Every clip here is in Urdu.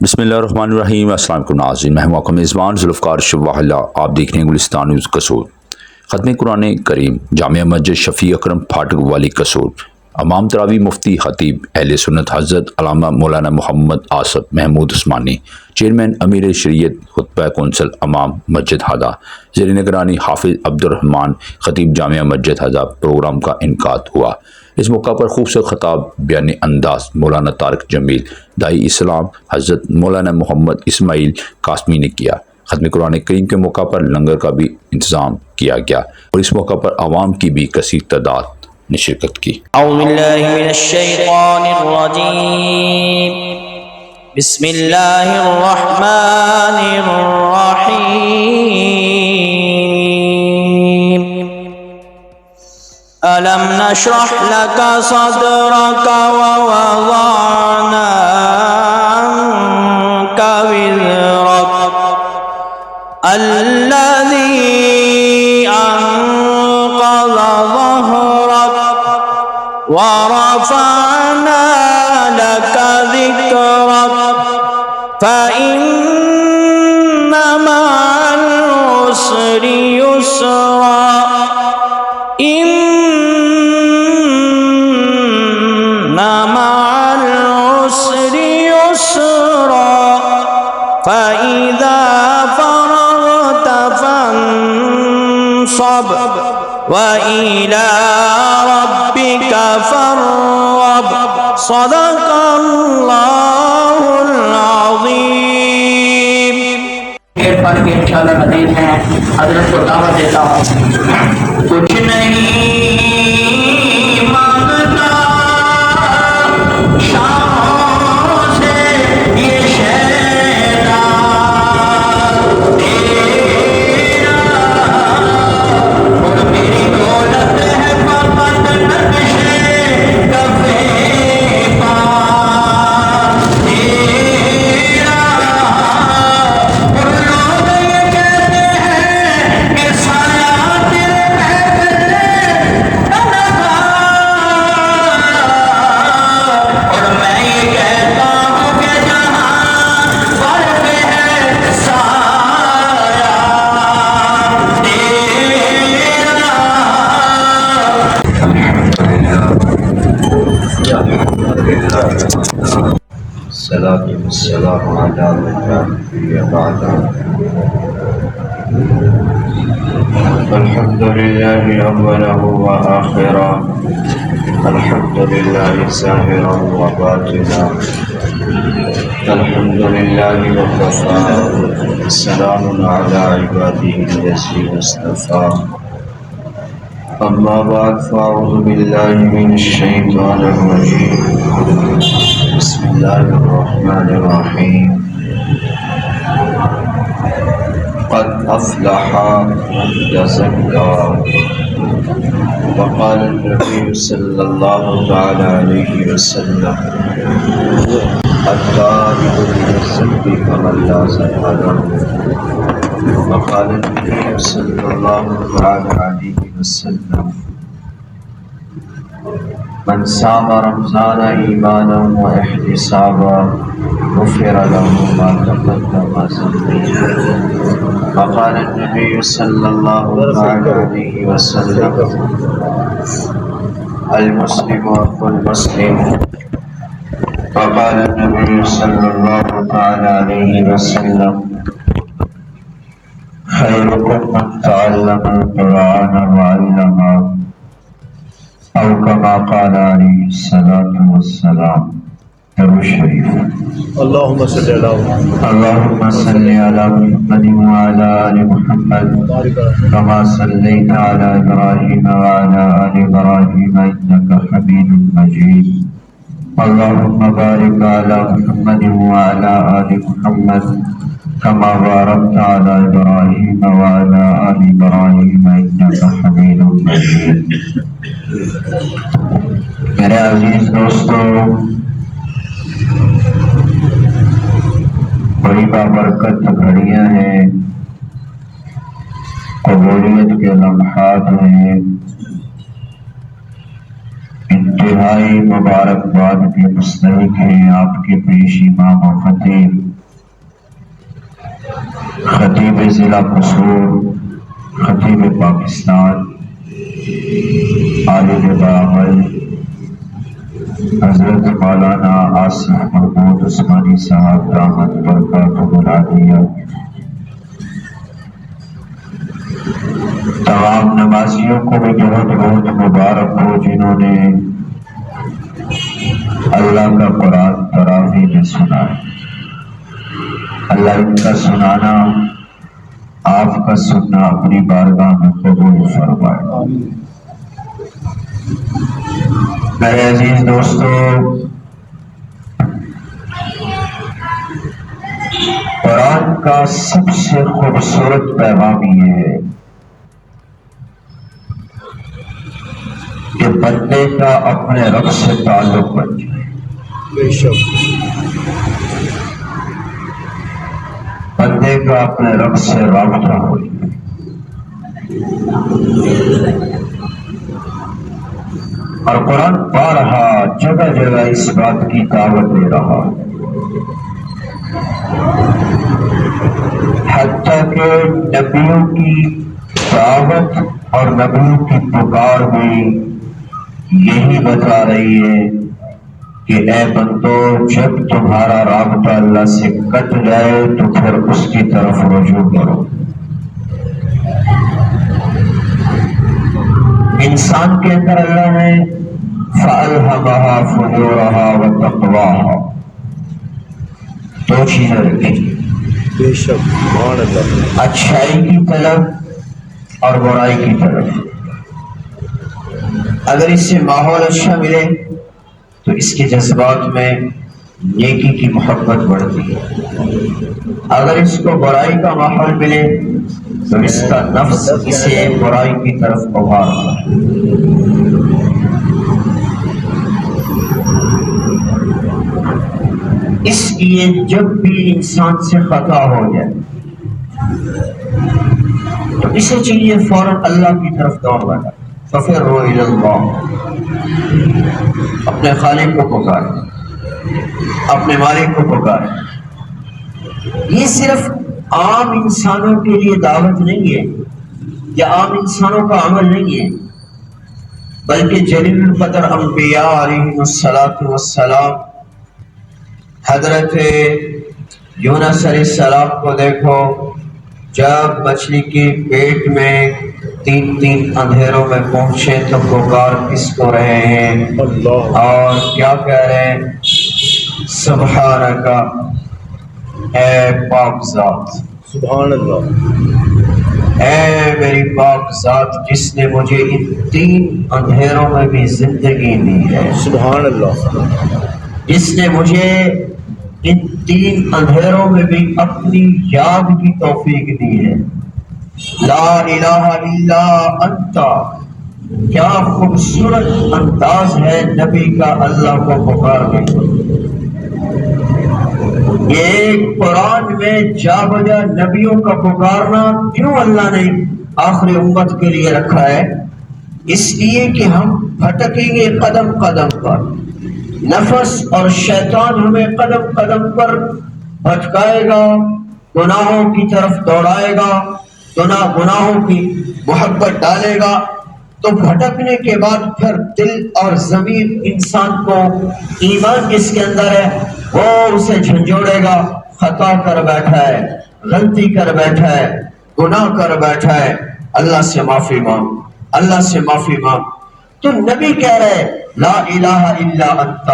بسم اللہ الرحمن الرحیم۔ السلام علیکم ناظرین، میں ہوں آپ کا میزبان ذوالفقار شبواہ اللہ۔ آپ دیکھ رہے ہیں گلستان نیوز قصور۔ ختم قرآن کریم جامعہ مسجد شفیع اکرم پھاٹک والی قصور۔ امام تراویح مفتی خطیب اہل سنت حضرت علامہ مولانا محمد آصف محمود عثمانی، چیئرمین امیر شریعت خطبہ کونسل امام مسجد ہدہ، زیر نگرانی حافظ عبدالرحمن خطیب جامعہ مسجد ہدہ پروگرام کا انعقاد ہوا۔ اس موقع پر خوبصورت خطاب بیانی انداز مولانا طارق جمیل داعی اسلام حضرت مولانا محمد اسماعیل قاسمی نے کیا۔ ختم قرآن کریم کے موقع پر لنگر کا بھی انتظام کیا گیا اور اس موقع پر عوام کی بھی کثیر تعداد نے شرکت کی۔ اعوذ باللہ من الشیطان الرجیم، بسم اللہ الرحمن الرحیم۔ ألم نشرح لك صدرك ووضعنا عنك وزرك الذي أنقض ظهرك ورفعنا لك ذكرك فإن مع العسر يسرا إن مع العسر يسرا فإذا فرغت فانصب وإلى ربك فارغب۔ صدق اللہ العظیم۔ گیٹ پر کے انشاءاللہ مزید ہیں، حضرت کو دعوت دیتا ہوں۔ کچھ نہیں مانگتا شاموں سے یہ شیطان تیرا، اور میری دولت ہے فقط نقشے کفے پا تیرا۔ اور لوگ یہ کہتے ہیں کہ سایہ تیرے پہلے تنہا، اور میں یہ کہتا ہوں کہ جہاں فرق ہے سایہ تیرا۔ الصلاة والسلام على من لا نبي بعده۔ الحمد لله أولا وآخرا، الحمد لله ظاهرا وباطنا، الحمد لله وكفى، سلام على عباده الذين اصطفى۔ أما بعد فأعوذ بالله من الشيطان الرجيم، بسم الله الرحمن الرحيم۔ قد أفلح من تزكى، وقال النبي صلى الله تعالى عليه وسلم التائب من الذنب كمن لا ذنب له، وقال النبي صلى الله تعالى عليه وسلم من صام رمضان ایمانا واحتسابا غفر له ما تقدم من ذنبه، وقال النبي صلى الله عليه وسلم المسلم اخو المسلم، وقال النبي صلى الله عليه وسلم خيركم من تعلم القرآن وعلمه، أو كما قال عليه الصلاة والسلام۔ درود شریف۔ اللهم صل على محمد اللهم صل على محمد وعلى آل محمد كما صليت على إبراهيم وعلى آل إبراهيم إنك حميد مجيد۔ اللهم بارك على محمد وعلى آل محمد كما باركت على إبراهيم وعلى آل إبراهيم إنك حميد مجيد۔ میرے عزیز دوستو، بڑی بابرکت گھڑیاں ہیں، قبولیت کے لمحات ہیں، ان کے انتہائی مبارکباد کے مستحق ہیں آپ کے پیش امام و خطیب ضلع قصور، خطیب پاکستان، عالم بعمل حضرت مولانا آصف محمود عثمانی صاحب دامت برکاتہ العالیہ، تمام نمازیوں کو بھی بہت بہت مبارک ہو جنہوں نے اللہ کا قرآن تراویح میں سنا ہے۔ اللہ ان کا سنانا، آپ کا سننا اپنی بارگاہ میں قبول فرمائے۔ میرے عزیز دوستو، قرآن کا سب سے خوبصورت پیغام یہ ہے کہ بندے کا اپنے رب سے تعلق بن جائے۔ بے شک بندے کا اپنے رب سے رابطہ ہو جائے۔ اور قرآن بارہا جگہ جگہ اس بات کی دعوت دے رہا ہے، حتیٰ کہ نبیوں کی دعوت اور نبیوں کی پکار بھی یہی بتا رہی ہے کہ اے بندو، جب تمہارا رابطہ اللہ سے کٹ جائے تو پھر اس کی طرف رجوع کرو۔ انسان کے اندر اللہ نے فَأَلْهَمَهَا فُجُورَهَا وَتَقْوَاهَا دو چیزیں رکھی، بے شک سبحان اللہ، اچھائی کی طلب اور برائی کی طلب۔ اگر اس سے ماحول اچھا ملے تو اس کے جذبات میں نیکی کی محبت بڑھتی ہے، اگر اس کو برائی کا ماحول ملے تو اس کا نفس اسے برائی کی طرف ابھارتا ہے۔ اس لیے جب بھی انسان سے خطا ہو جائے تو اسے چاہیے فوراً اللہ کی طرف دوڑ لگا، فَفِرُّوا إِلَى اللَّهِ، اپنے خالق کو پکارے، اپنے مالک کو پکارے۔ یہ صرف عام انسانوں کے لیے دعوت نہیں ہے یا عام انسانوں کا عمل نہیں ہے، بلکہ جلیل القدر انبیاء علیہ السلام، حضرت یونس علیہ السلام کو دیکھو، جب مچھلی کے پیٹ میں تین اندھیروں میں پہنچے تو پکار کس کو رہے ہیں اللہ، اور کیا کہہ رہے ہیں؟ سبحانک، اے پاک ذات، سبحان اللہ، اے میری پاک ذات جس نے مجھے ان 3 اندھیروں میں بھی زندگی دی ہے، سبحان اللہ، جس نے مجھے ان 3 اندھیروں میں بھی اپنی یاد کی توفیق دی ہے۔ لا الہ الا انت، کیا خوبصورت انداز ہے نبی کا اللہ کو پکارنے کا۔ یہ قرآن میں جا بجا نبیوں کا پکارنا کیوں اللہ نے آخری امت کے لیے رکھا ہے؟ اس لیے کہ ہم بھٹکیں گے قدم قدم پر، نفس اور شیطان ہمیں قدم قدم پر بھٹکائے گا، گناہوں کی طرف دوڑائے گا، گناہوں کی محبت ڈالے گا، تو بھٹکنے کے بعد پھر دل اور ضمیر انسان کو، ایمان جس کے اندر ہے وہ اسے جھنجھوڑے گا، خطا کر بیٹھا ہے، غلطی کر بیٹھا ہے، گناہ کر بیٹھا ہے، اللہ سے معافی مانگ، اللہ سے معافی مانگ۔ تو نبی کہہ رہے لا الہ الا انت،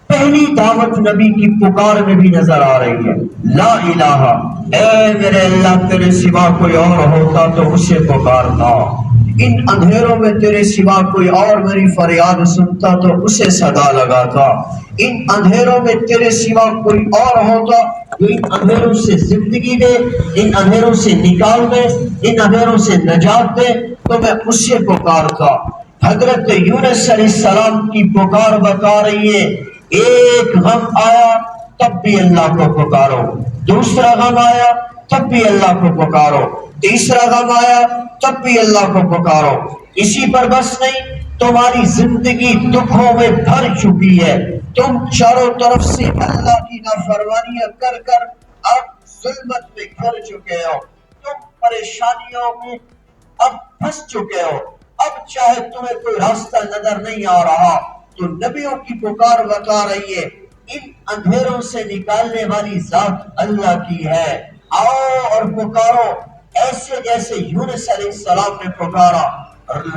پہلی دعوت نبی کی پکار میں بھی نظر آ رہی ہے، لا الہ، اے میرے اللہ تیرے سوا کوئی اور ہوتا تو اسے پکارتا، ان اندھیروں میں تیرے سوا کوئی اور میری فریاد سنتا تو اسے صدا لگاتا، ان اندھیروں میں تیرے سوا کوئی اور ہوتا تو ان اندھیروں سے زندگی دے، ان اندھیروں سے نکال دے، ان اندھیروں سے نجات دے، تو میں اسے پکارتا۔ حضرت یونس علیہ السلام کی پکار بتا رہی ہے، ایک غم آیا تب بھی اللہ کو پکارو، دوسرا غم آیا تب بھی اللہ کو پکارو، تیسرا غم آیا تب بھی اللہ کو پکارو۔ اسی پر بس نہیں، تمہاری زندگی دکھوں میں بھر چکی ہے، تم چاروں طرف سے اللہ کی نافرمانیاں کر کر اب ظلمت میں گھر چکے ہو، تم پریشانیوں میں اب پھنس چکے ہو، اب چاہے تمہیں کوئی راستہ نظر نہیں آ رہا تو نبیوں کی پکار بتا رہی ہے ان اندھیروں سے نکالنے والی ذات اللہ کی ہے، آؤ اور پکارو ایسے جیسے یونس علیہ السلام نے پکارا،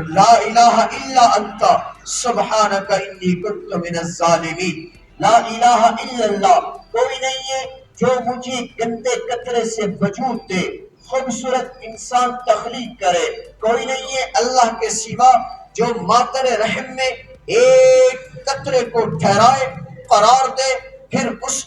لا الہ الا انت سبحانک انی کنت من الظالمین، لا الہ الا اللہ، کوئی نہیں ہے جو مجھے گندے قطرے سے وجود دے، خوبصورت انسان تخلیق کرے، کوئی نہیں ہے اللہ کے سوا جو ماتر رحم میں ایک قطرے کو ٹھہرائے، قرار دے، پھر اس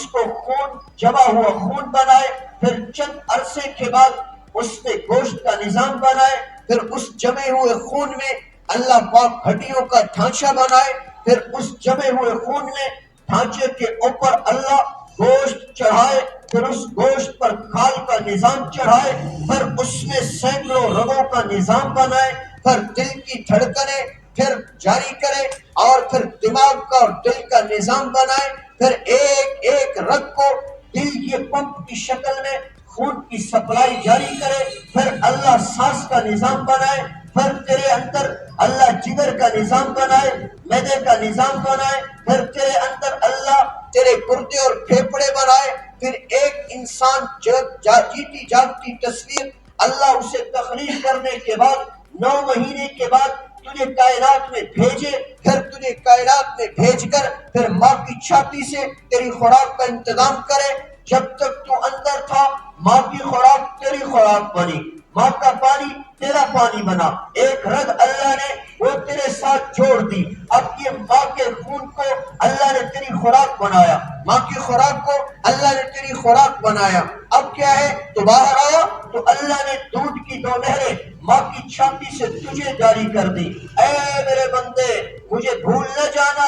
کو خون جمع ہوا خون بنائے، پھر چند عرصے کے بعد اس میں گوشت کا نظام بنائے، پھر اس جمے ہوئے خون میں اللہ پاک ہڈیوں کا ڈھانچہ بنائے، پھر اس جمے ہوئے خون میں ڈھانچے کے اوپر اللہ گوشت چڑھائے، پھر اس گوشت پر کھال کا نظام چڑھائے، پھر اس میں سینکڑوں رگوں کا نظام بنائے، پھر دل کی دھڑکنیں پھر جاری کرے، اور پھر دماغ کا اور دل کا نظام بنائے، پھر ایک ایک رگ کو دل کے پمپ کی شکل میں خون کی سپلائی جاری کرے، پھر اللہ سانس کا نظام بنائے، پھر تیرے اندر اللہ جگر کا نظام بنائے، معدے کا نظام بنائے، پھر تیرے اندر اللہ تیرے گردے اور پھیپھڑے بنائے، پھر ایک انسان جیتی جاگتی تصویر اللہ اسے تخلیق کرنے کے بعد 9 مہینے کے بعد تجھے کائنات میں بھیجے، پھر تجھے کائنات میں بھیج کر پھر ماں کی چھاتی سے تیری خوراک کا انتظام کرے، جب تک تو اندر تھا ماں کی خوراک تیری خوراک بنی، ماں کا پانی تیرا پانی بنا، ایک رگ اللہ نے وہ تیرے ساتھ جوڑ دی، اب یہ ماں کے خون کو اللہ نے تیری خوراک بنایا، ماں کی خوراک کو اللہ نے تیری خوراک بنایا، اب کیا ہے تو باہر آیا تو اللہ نے دودھ کی 2 نہریں ماں کی چھاتی سے تجھے جاری کر دی، اے میرے بندے مجھے بھول نہ جانا،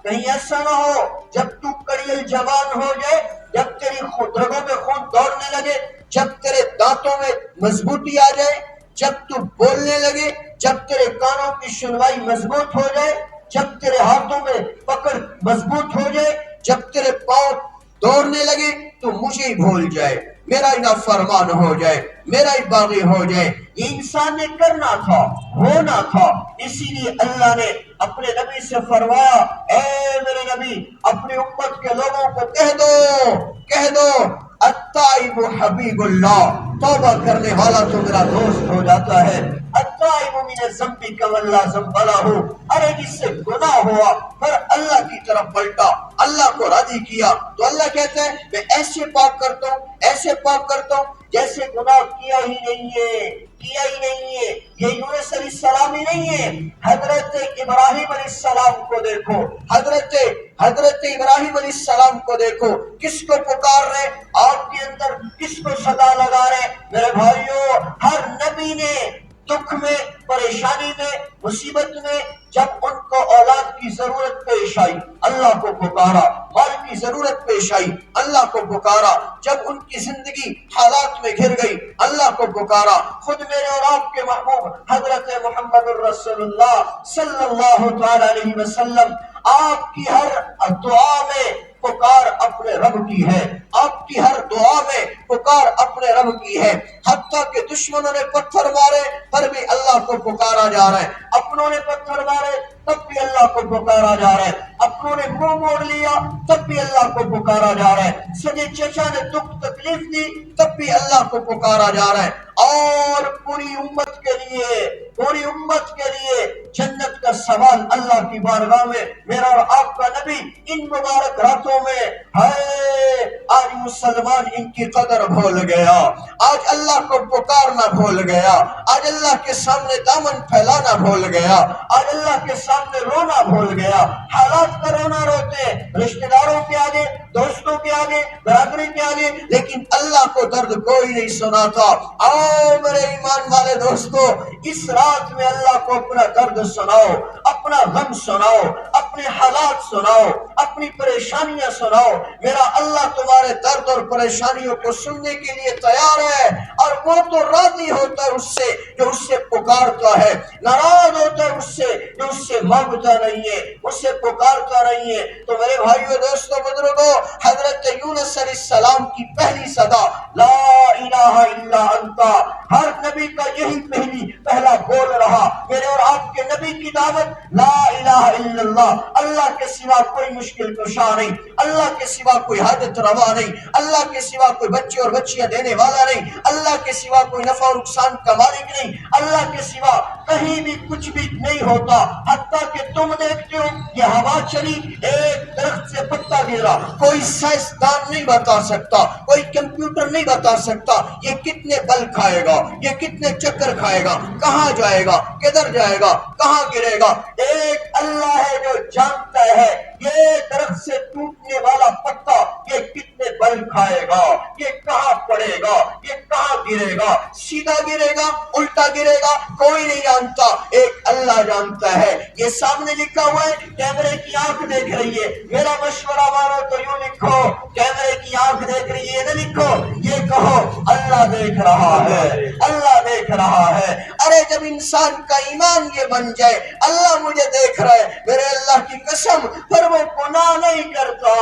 کہیں ایسا نہ ہو جب تو کڑیل جوان ہو جائے، جب تیری رگوں میں خون دوڑنے لگے، جب تیرے دانتوں میں مضبوطی آ جائے، جب تو بولنے لگے، جب تیرے کانوں کی سنوائی مضبوط ہو جائے، جب تیرے ہاتھوں میں پکڑ مضبوط ہو جائے، جب تیرے پاؤں دوڑنے لگے تو مجھے ہی بھول جائے، میرا ہی نافرمان ہو جائے، میرا ہی باغی ہو جائے، یہ انسان نے کرنا تھا، ہونا تھا، اسی لیے اللہ نے اپنے نبی سے فرمایا، اے میرے نبی اپنی امت کے لوگوں کو کہہ دو التائب حبیب اللہ، توبہ کرنے والا تو میرا دوست ہو جاتا ہے، التائب من الذنب کمن لا ذنب لہ، ارے جس سے گناہ ہوا پھر اللہ کی طرف پلٹا، اللہ کو راضی کیا تو اللہ کہتا ہے میں ایسے پاک کرتا ہوں، ایسے پاک کرتا ہوں جیسے گناہ کیا ہی نہیں ہے، یہ یونس علیہ السلام ہی نہیں ہے، حضرت ابراہیم علیہ السلام کو دیکھو، حضرت ابراہیم علیہ السلام کو دیکھو، کس کو پکار رہے، آپ کے اندر کس کو صدا لگا رہے، میرے بھائیوں ہر نبی نے دکھ میں، پریشانی میں، مصیبت میں، جب ان کو اولاد کی ضرورت پیش آئی اللہ کو پکارا، مال کی ضرورت پیش آئی اللہ کو پکارا، جب ان کی زندگی حالات میں گھر گئی اللہ کو پکارا، خود میرے اور آپ کے محبوب حضرت محمد الرسول اللہ صلی اللہ تعالی علیہ وسلم، آپ کی ہر دعا میں پکار اپنے رب کی ہے، آپ کی ہر دعا میں پکار اپنے رب کی ہے، حتیٰ کہ دشمنوں نے پتھر مارے پر بھی اللہ کو پکارا جا رہا ہے، اپنوں نے پتھر مارے تب بھی اللہ کو پکارا جا رہا ہے، اپنوں نے منہ موڑ لیا تب بھی اللہ کو پکارا جا رہا ہے، سجے چچا نے دکھ تکلیف دی تب بھی اللہ کو پکارا جا رہا ہے، اور پوری امت کے لیے جنت کا سوال اللہ کی بارگاہ میں میرا اور آپ کا نبی ان مبارک راتوں میں ہے، آج مسلمان ان کی قدر بھول گیا، آج اللہ کو پکارنا بھول گیا، آج اللہ کے سامنے دامن پھیلانا بھول گیا، آج اللہ کے سامنے رونا بھول گیا، حالات کا رونا روتے رشتہ داروں کے آگے، دوستوں کے آگے، برادری کے آگے، لیکن اللہ کو درد کوئی نہیں سناتا۔ آؤ میرے ایمان والے دوستو، اس رات میں اللہ کو اپنا درد سناؤ، اپنا غم سناؤ، اپنا اپنے حالات سناؤ، اپنی پریشانیاں سناؤ. میرا اللہ تمہارے درد اور پریشانیوں کو سننے کے لیے تیار ہے، اور وہ تو راضی ہوتا ہے اس سے جو اس سے پکارتا ہے، ناراض ہوتا ہے اس سے جو اس سے مانگتا نہیں ہے، اس سے پکارتا نہیں ہے. تو میرے بھائیو، دوستو، بزرگوں، حضرت یونس علیہ السلام کی پہلی صدا لا الہ الا انت، ہر نبی کا یہی پہلا بول رہا. میرے اور آپ کے نبی کی دعوت لا الہ الا اللہ، اللہ کے سوا کوئی مشکل کشا نہیں، اللہ کے سوا کوئی حاجت روا نہیں، اللہ کے سوا کوئی بچے اور بچیاں دینے والا نہیں، اللہ کے سوا کوئی نفع اور نقصان کا مالک نہیں، اللہ کے سوا کہیں بھی کچھ بھی نہیں ہوتا. حتیٰ کہ تم دیکھتے ہو یہ ہوا چلی، ایک درخت سے پتا گرا، کوئی سائنسدان نہیں بتا سکتا، کوئی کمپیوٹر نہیں بتا سکتا یہ کتنے بل کھائے گا، یہ کتنے چکر کھائے گا، کہاں جائے گا، کدھر جائے گا، کہاں گرے گا. ایک اللہ ہے جو جانتا ہے یہ درخت سے ٹوٹنے والا پتا یہ کتنے بل کھائے گا، یہ کہاں پڑے گا، یہ کہاں گرے گا، سیدھا گرے گا، الٹا گرے گا، کوئی نہیں جانتا، ایک اللہ جانتا ہے. یہ سامنے لکھا ہوا ہے، کیمرے کی آنکھ دیکھ رہی ہے. میرا مشورہ مانو تو یوں لکھو، کیمرے کی آنکھ دیکھ رہی ہے، نہ لکھو، یہ کہو اللہ دیکھ رہا ہے، اللہ دیکھ رہا ہے. ارے جب انسان کا ایمان یہ بن جائے اللہ مجھے دیکھ رہا ہے، میرے اللہ کی قسم، پھر وہ گناہ نہیں کرتا،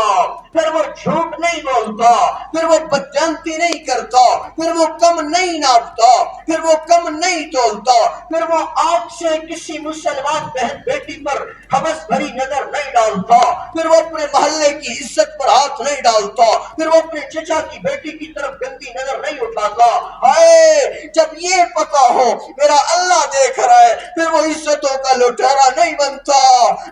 پھر وہ جھوٹ نہیں بولتا، پھر وہ بدجانتی نہیں کرتا، پھر وہ کم نہیں ناپتا، پھر وہ کم نہیں تولتا، پھر وہ آنکھ سے کسی مسلمان بہن بیٹی پر حوث بھری نظر نہیں ڈالتا، پھر وہ اپنے محلے کی عزت پر ہاتھ نہیں ڈالتا، پھر وہ اپنے چچا کی بیٹی کی طرف گندی نظر نہیں اٹھاتا. ہائے جب یہ پتا ہو میرا اللہ دیکھ رہا ہے، پھر وہ عزتوں کا لٹیرا نہیں بنتا،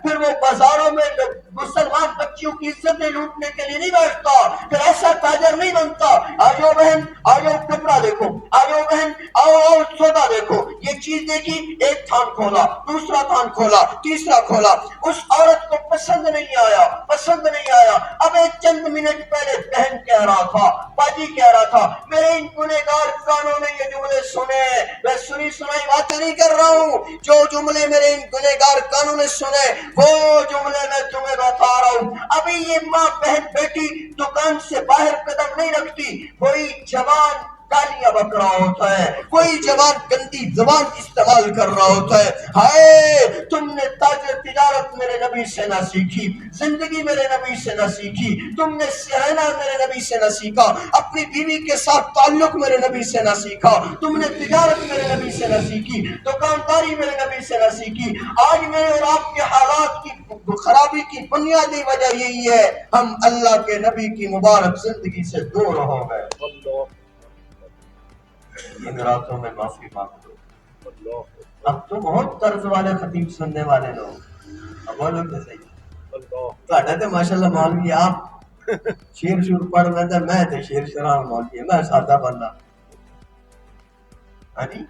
پھر وہ بازاروں میں مسلمان بچیوں کی عزتیں لوٹنے کے لیے نہیں بیٹھتا، پھر ایسا تاجر نہیں بنتا. آجو بہن، آجو کپڑا دیکھو، آجو بہن، آؤ سودا دیکھو، یہ چیز دیکھی، ایک تھان کھولا، دوسرا تھان کھولا، تیسرا کھولا. اس عورت کو پسند نہیں آیا، پسند نہیں آیا. اب ایک چند منٹ پہلے بہن کہہ رہا تھا، باجی کہہ رہا تھا، میرے ان گنہگار کانوں نے یہ جملے سنے. میں سنی سنائی باتیں نہیں کر رہا ہوں، جو جملے میرے ان گنہگار کانوں نے سنے وہ جملے میں تمہیں بتا رہا ہوں. ابھی یہ ماں بہن بیٹی دکان سے باہر قدم نہیں رکھتی، کوئی جوان گالیاں بک رہا ہوتا ہے، کوئی جوان گندی زبان استعمال کر رہا ہوتا ہے. ہائے تم نے تاجر تجارت میرے نبی سے نہ سیکھی، زندگی میرے نبی سے نہ سیکھی، تم نے سہنا میرے نبی سے نہ سیکھا، اپنی بیوی کے ساتھ تعلق میرے نبی سے نہ سیکھا، تم نے تجارت میرے نبی سے نہ سیکھی، دکانداری میرے نبی سے نہ سیکھی. آج میرے اور آپ کے حالات کی خرابی کی بنیادی وجہ یہی ہے، ہم اللہ کے نبی کی مبارک زندگی سے دور ہو گئے. ان راتوں میں معافی مانگ دو. اب تو بہت طرز والے خطیب سننے والے لوگ، اب بولو تو صحیح. تو ماشاءاللہ مولوی آپ شیر شور پڑھ لیتے، میں تو شیر شرار مولوی، میں سادہ بندہ. ہاں جی،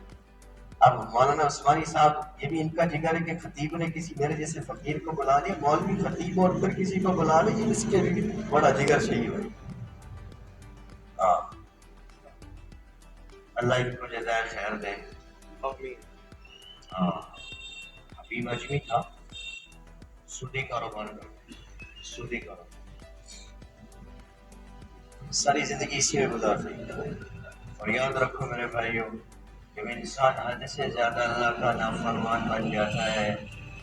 اب مولانا عثمانی صاحب یہ بھی ان کا جگر ہے کہ خطیب نے کسی میرے جیسے فقیر کو بلا لیا، مولوی خطیب اور پھر کسی کو بلا لیا، یہ اس کے بھی بڑا جگر صحیح ہوئی. ہاں اللہ ان کو جزائے خیر دے. ہاں حبیب اجمی تھا، سودی کاروبار کرتا، سودی کاروبار ساری زندگی اسی میں گزار دی. اور یاد رکھو میرے بھائیوں، جب انسان حد سے زیادہ اللہ کا نافرمان بن جاتا ہے،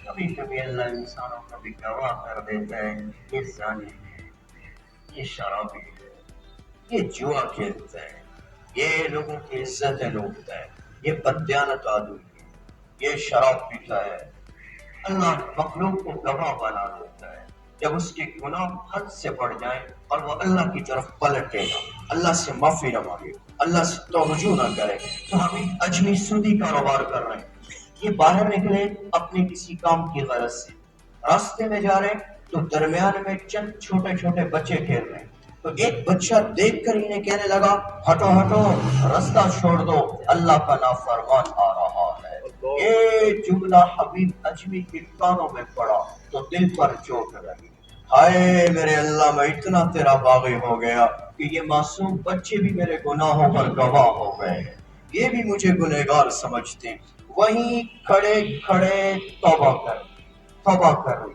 کبھی کبھی اللہ انسانوں کو بھی گواہ کر دیتا ہے، یہ زانی ہے، یہ شرابی ہے، یہ جوا کھیلتا ہے، یہ لوگوں کی عزتیں لوٹتا ہے، یہ بددیانت آدمی ہے، یہ شراب پیتا ہے. اللہ مخلوق کو گواہ بنا دیتا ہے. جب اس کے گناہ حد سے بڑھ جائیں اور وہ اللہ کی طرف پلٹے گا، اللہ سے معافی نہ مانگے، اللہ سے توجہ نہ کرے. تو ہم اجمی سودی کاروبار کر رہے ہیں، یہ باہر نکلے اپنے کسی کام کی غرض سے، راستے میں جا رہے ہیں تو درمیان میں چند چھوٹے چھوٹے بچے کھیل رہے ہیں، تو ایک بچہ دیکھ کر انہیں کہنے لگا، ہٹو ہٹو، راستہ چھوڑ دو، اللہ کا نافرمان آ رہا ہے. یہ جملہ حبیب اجمی کے کانوں میں پڑا تو دل پر چوٹ لگی. ہائے میرے اللہ، میں اتنا تیرا باغی ہو گیا کہ یہ معصوم بچے بھی میرے گناہوں پر گواہ ہو گئے ہیں، یہ بھی مجھے گنہگار سمجھتے. وہیں کھڑے کھڑے توبہ کر لی،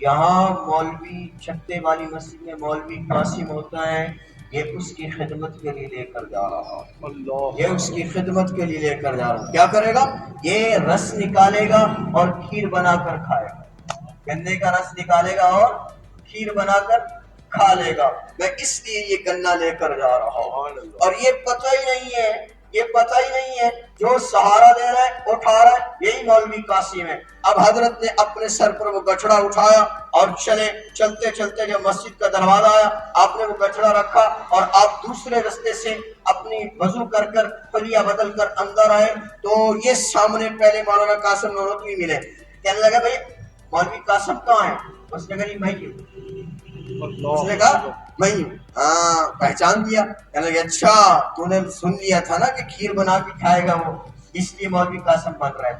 یہاں مولوی چھتے والی مسجد میں مولوی قاسم ہوتا ہے، یہ اس کی خدمت کے لیے لے کر جا رہا ہے، یہ اس کی خدمت کے لیے لے کر جا رہا ہے۔ کیا کرے گا؟ یہ رس نکالے گا اور کھیر بنا کر کھائے گا، گنے کا رس نکالے گا اور کھیر بنا کر کھا لے گا۔ میں اس لیے یہ گنا لے کر جا رہا ہوں، اور یہ پتہ ہی نہیں ہے، یہ پتہ ہی نہیں ہے جو سہارا دے رہا ہے اٹھا رہا ہے یہی مولوی قاسم ہے۔ اب حضرت نے اپنے سر پر وہ گچھڑا اٹھایا اور چلتے چلتے جب مسجد کا دروازہ آیا آپ نے وہ گچھڑا رکھا اور آپ دوسرے رستے سے اپنی وضو کر کر خلیہ بدل کر اندر آئے تو یہ سامنے پہلے مولانا قاسم نانوتوی ملے۔ کہنے لگا بھائی مولوی قاسم کہاں ہے؟ اس نے کہا نہیں میں ہوں۔ اس نے کہا میں ہوں۔ ہاں پہچان دیا۔ کہنے لگا اچھا تو نے سن لیا تھا نا کہ کھیر بنا کے کھائے گا وہ، اس لیے مولوی قاسم بن رہا ہے،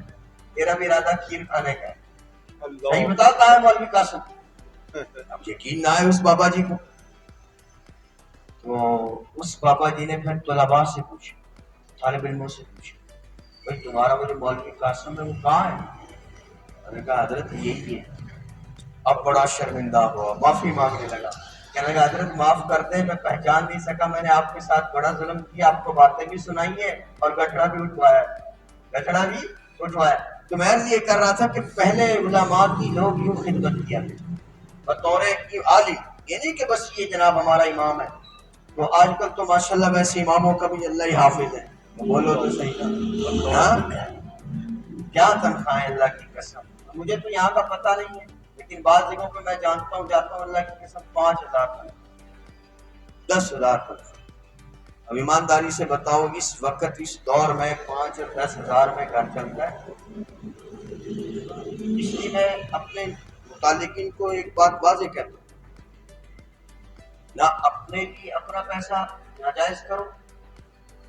تیرا بھی ارادہ کھیر کھانے کا ہے۔ نہیں بتاؤ کہاں ہے مولوی قاسم؟ اب یقین نہ آئے اس بابا جی کو، تو اس بابا جی نے پھر طلباء سے پوچھا، طالب علموں سے پوچھا بھائی تمہارا وہ جو مولوی قاسم ہے وہ کہاں ہے؟ میں نے کہا حضرت یہی ہے۔ اب بڑا شرمندہ ہوا، معافی مانگنے لگا، کہنے لگا حضرت معاف کر دیں میں پہچان نہیں سکا، میں نے آپ کے ساتھ بڑا ظلم کیا، آپ کو باتیں بھی سنائی ہیں اور گٹھڑا بھی اٹھوایا، گٹھڑا بھی اٹھوایا۔ تو میں عرض یہ کر رہا تھا کہ پہلے علماء کی لوگ یوں خدمت کیا بطور عالم، یہ نہیں کہ بس یہ جناب ہمارا امام ہے، تو آج کل تو ماشاءاللہ ویسے اماموں کا بھی اللہ ہی حافظ ہے، بولو تو صحیح نا؟ ہاں کیا تنخواہیں اللہ کی قسم، مجھے تو یہاں کا پتہ نہیں ہے لیکن بعض جگہوں پہ میں جانتا ہوں جاتا ہوں اللہ کی قسم 5,000 تک 10,000 تک۔ اب ایمانداری سے بتاؤ اس وقت اس دور میں 5 اور 10,000 میں گھر چلتا ہے؟ اس لیے میں اپنے متعلقین کو ایک بات واضح کہتا ہوں، نہ اپنے لیے اپنا پیسہ ناجائز کرو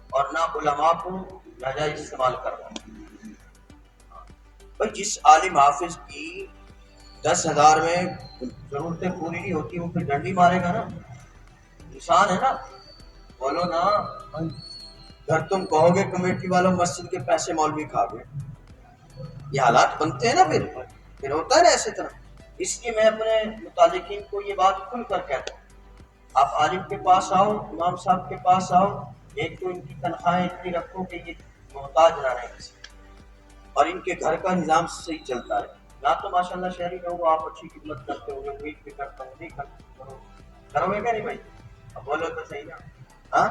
اور نہ علماء کو ناجائز استعمال کرو۔ بھائی جس عالم حافظ کی 10,000 میں ضرورتیں پوری نہیں ہوتی وہ پھر ڈنڈی مارے گا نا، انسان ہے نا، بولو نا۔ گھر تم کہو گے کمیٹی والوں مسجد کے پیسے مولوی کھا گئے، یہ حالات بنتے ہیں نا، پھر ہوتا ہے نا ایسے طرح۔ اس لیے میں اپنے متعلقین کو یہ بات کھل کر کہتا ہوں، آپ عالم کے پاس آؤ، امام صاحب کے پاس آؤ، ایک تو ان کی تنخواہیں اتنی رکھو کہ یہ محتاج نہ رہیں کسی، اور ان کے گھر کا نظام صحیح چلتا ہے۔ نہ تو ماشاءاللہ شہری لوگ آپ اچھی خدمت کرتے ہوئے امید بھی کرتا ہوں نہیں کرتے، کرو گے کیا نہیں بھائی؟ اب بولو تو صحیح نا؟ ہاں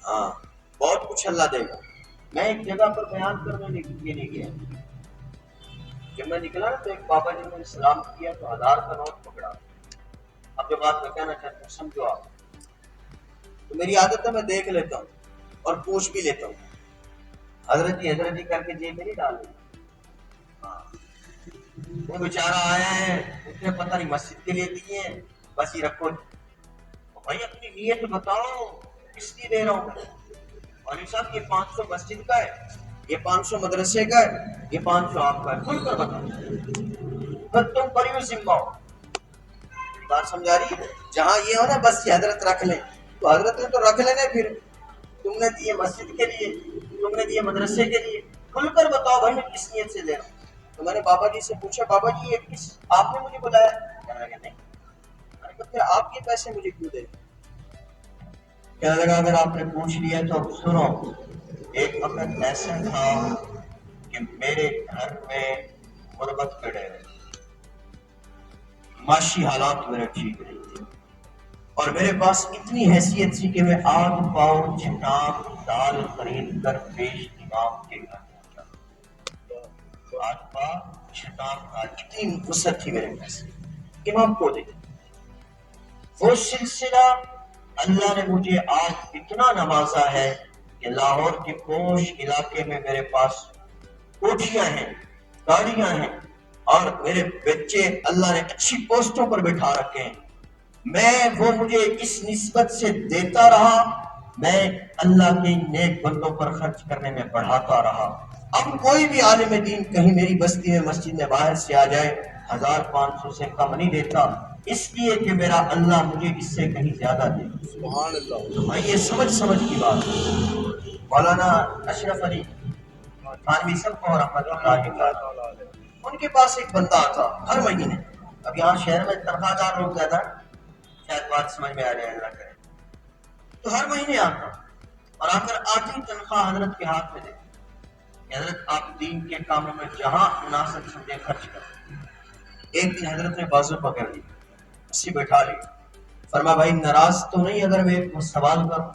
ہاں بہت کچھ اللہ دے گا۔ میں ایک جگہ پر بیان کرنے نہیں گیا، جب میں نکلا نا تو ایک بابا جی نے سلام کیا تو 1000 کا نوٹ پکڑا۔ اب جو بات میں کہنا چاہتا ہوں سمجھو آپ، تو میری عادت ہے میں دیکھ لیتا ہوں اور پوچھ بھی لیتا ہوں، حضرت جی کر کے جیب میں نہیں ڈال دیتا۔ وہ بیچارہ آیا ہے، اس نے پتہ نہیں مسجد کے لیے دیے ہیں، بس یہ رکھو بھائی اپنی نیت بتاؤ کس لیے دے رہا ہوں میں؟ مولوی صاحب یہ 500 مسجد کا ہے، یہ 500 مدرسے کا ہے، یہ 500 آپ کا ہے، کھل کر بتاؤ، پھر تم بڑی ذمہ ہو۔ بات سمجھا رہی ہے؟ جہاں یہ ہو نا بس یہ حضرت رکھ لیں، تو حضرت نے تو رکھ لینے، پھر تم نے دیے مسجد کے لیے، تم نے دیے مدرسے کے لیے، کھل کر بتاؤ بھائی میں کس نیت سے دے رہا ہوں۔ تو میں نے بابا جی سے پوچھا بابا جی یہ کس آپ نے مجھے بلایا؟ کہنے لگا نہیں، میں نے کہا پھر آپ یہ پیسے مجھے کیوں دے؟ کہنے لگا اگر آپ نے پوچھ لیا تو سنو، ایک وقت ایسا تھا کہ میرے گھر میں غربت کے ڈیرے، معاشی حالات میرے ٹھیک نہیں تھے، اور میرے پاس اتنی حیثیت تھی کہ میں 8 پاؤ چھٹاک دال خرید کر پیش امام کے گھر پہنچا، 8 پاؤ چھٹاک دال، اتنی وسعت تھی میرے پاس، امام کو دے۔ وہ سلسلہ اللہ نے مجھے آج اتنا نوازا ہے کہ لاہور کے پوش علاقے میں میرے پاس کوٹھیاں ہیں، گاڑیاں ہیں، اور میرے بچے اللہ نے اچھی پوسٹوں پر بٹھا رکھے ہیں۔ میں وہ مجھے اس نسبت سے دیتا رہا، میں اللہ کے نیک بندوں پر خرچ کرنے میں بڑھاتا رہا۔ اب کوئی بھی عالم دین کہیں میری بستی میں مسجد میں باہر سے آ جائے 1500 سے کم نہیں دیتا، اس لیے کہ میرا اللہ مجھے اس سے کہیں زیادہ دے۔ سبحان اللہ۔ بھائی یہ سمجھ کی بات ہے۔ مولانا اشرف علی تھانوی صاحب کو رحمۃ اللہ علیہ، ان کے پاس ایک بندہ آتا ہر مہینے اب یہاں شہر میں تنخواہ دار لوگ زیادہ ہیں، شاید بات سمجھ میں آ جائے، اللہ کرے. تو ہر مہینے آتا اور آ کر آدھی تنخواہ حضرت کے ہاتھ میں دے کہ حضرت آپ دین کے کاموں میں جہاں مناسب سمجھے خرچ کریں. ایک دن حضرت نے بازو پکڑ لی، اسی بیٹھا لی، فرما بھائی ناراض تو نہیں اگر میں ایک سوال کروں؟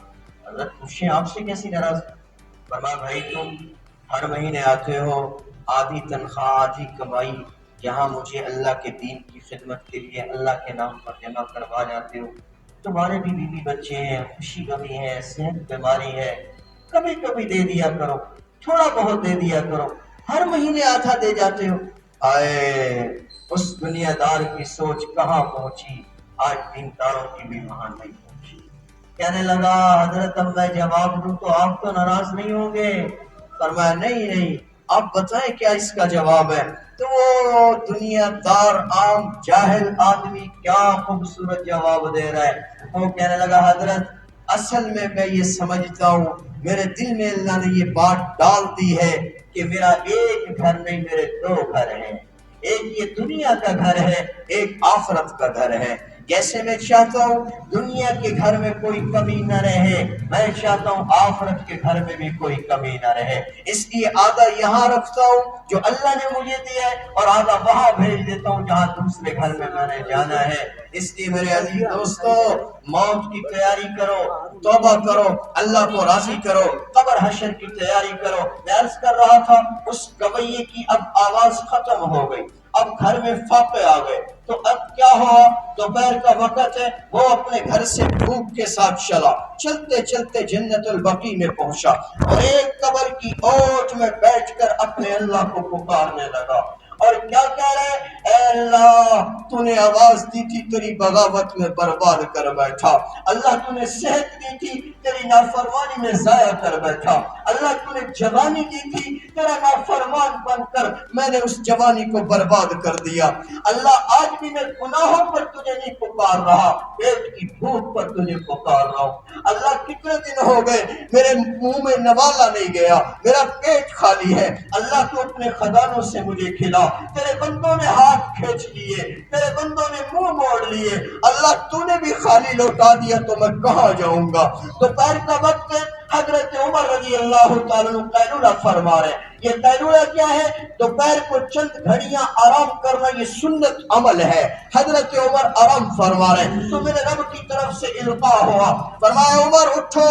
حضرت پوچھیں آپ سے کیسی ناراض؟ فرما بھائی تم ہر مہینے آتے ہو، آدھی تنخواہ آدھی کمائی یہاں مجھے اللہ کے دین کی خدمت کے لیے اللہ کے نام پر جمع کروا جاتے ہو. تمہارے بھی بیوی بچے ہیں، خوشی غمی ہے، صحت بیماری ہے، کبھی کبھی دے دیا کرو، تھوڑا بہت دے دیا کرو، ہر مہینے آدھا دے جاتے ہو. آئے اس دنیا دار کی سوچ کہاں پہنچی، آج دینداروں کی بھی وہاں نہیں پہنچی. کہنے لگا حضرت اب میں جواب دوں تو آپ تو ناراض نہیں ہوں گے؟ فرمایا نہیں، آپ بتائیں کیا اس کا جواب ہے. تو وہ دنیا دار عام جاہل آدمی کیا خوبصورت جواب دے رہا ہے. وہ کہنے لگا حضرت اصل میں یہ سمجھتا ہوں، میرے دل میں اللہ نے یہ بات ڈال دی ہے کہ میرا ایک گھر نہیں میرے دو گھر ہیں، ایک یہ دنیا کا گھر ہے، ایک آخرت کا گھر ہے. جیسے میں چاہتا ہوں دنیا کے گھر میں کوئی کمی نہ رہے، میں چاہتا ہوں آخرت کے گھر میں بھی کوئی کمی نہ رہے. اس لیے آدھا یہاں رکھتا ہوں جو اللہ نے مجھے دیا ہے، اور آدھا وہاں بھیج دیتا ہوں جہاں دوسرے گھر میں نے جانا ہے. اس لیے میرے عزیز دوستو، موت کی تیاری کرو، توبہ کرو، اللہ کو راضی کرو، قبر حشر کی تیاری کرو. میں عرض کر رہا تھا اس گویے کی اب آواز ختم ہو گئی، اب گھر میں فاقے آ گئے. تو اب کیا ہوا؟ دوپہر کا وقت ہے، وہ اپنے گھر سے بھوک کے ساتھ چلا، چلتے چلتے جنت البقیع میں پہنچا اور ایک قبر کی اوٹ میں بیٹھ کر اپنے اللہ کو پکارنے لگا. اور کیا کہہ رہے؟ اے اللہ تو نے آواز دی تھی تیری بغاوت میں برباد کر بیٹھا، اللہ تو نے صحت دی تھی تیری نافرمانی میں ضائع کر بیٹھا، اللہ تو نے جوانی دی تھی تیرا نافرمان بن کر میں نے اس جوانی کو برباد کر دیا. اللہ آج بھی میں گناہوں پر تجھے نہیں پکار رہا، پیٹ کی بھوک پر تجھے پکار رہا ہوں. اللہ کتنے دن ہو گئے میرے منہ میں نوالا نہیں گیا، میرا پیٹ خالی ہے، اللہ تو اپنے خزانوں سے مجھے کھلا. تیرے بندوں نے ہاتھ کھینچ لیے، تیرے بندوں نے منہ موڑ لیے، اللہ تو نے بھی خالی لوٹا دیا تو میں کہاں جاؤں گا. دوپہر کا وقت ہے، حضرت عمر رضی اللہ تعالیٰ عنہ قیلولہ فرما رہے. یہ قیلولہ کیا ہے؟ دوپہر کو چند گھڑیاں آرام کرنا، یہ سنت عمل ہے. حضرت عمر آرام فرما رہے تو میرے رب کی طرف سے القاء ہوا، فرمایا عمر اٹھو،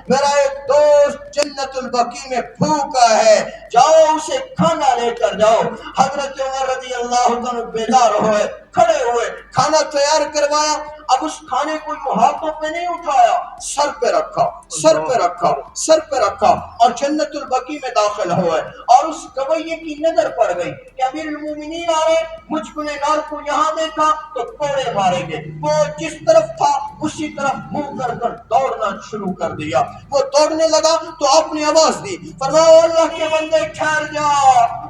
میرا ایک دوست جنت البقیع میں بھوکا ہے، جاؤ اسے کھانا لے کر جاؤ. حضرت عمر رضی اللہ عنہ بیدار ہوئے، کھڑے ہوئے، کھانا تیار کروایا. اب اس کھانے کو یوں ہاتھوں پہ نہیں اٹھایا، سر پہ رکھا، سر پہ رکھا، سر پہ رکھا اور جنت البقیع میں داخل ہوئے. اور اس گویے کی نظر پڑ گئی کہ امیر المومنین آ رہے، مجھ گنہگار کو یہاں دیکھا تو کوڑے ماریں گے. وہ جس طرف تھا اسی طرف منہ کر کر دوڑنا شروع کر دیا. وہ دوڑنے لگا تو آپ نے آواز دی، فرمایا اللہ کے بندے ٹھہر جا،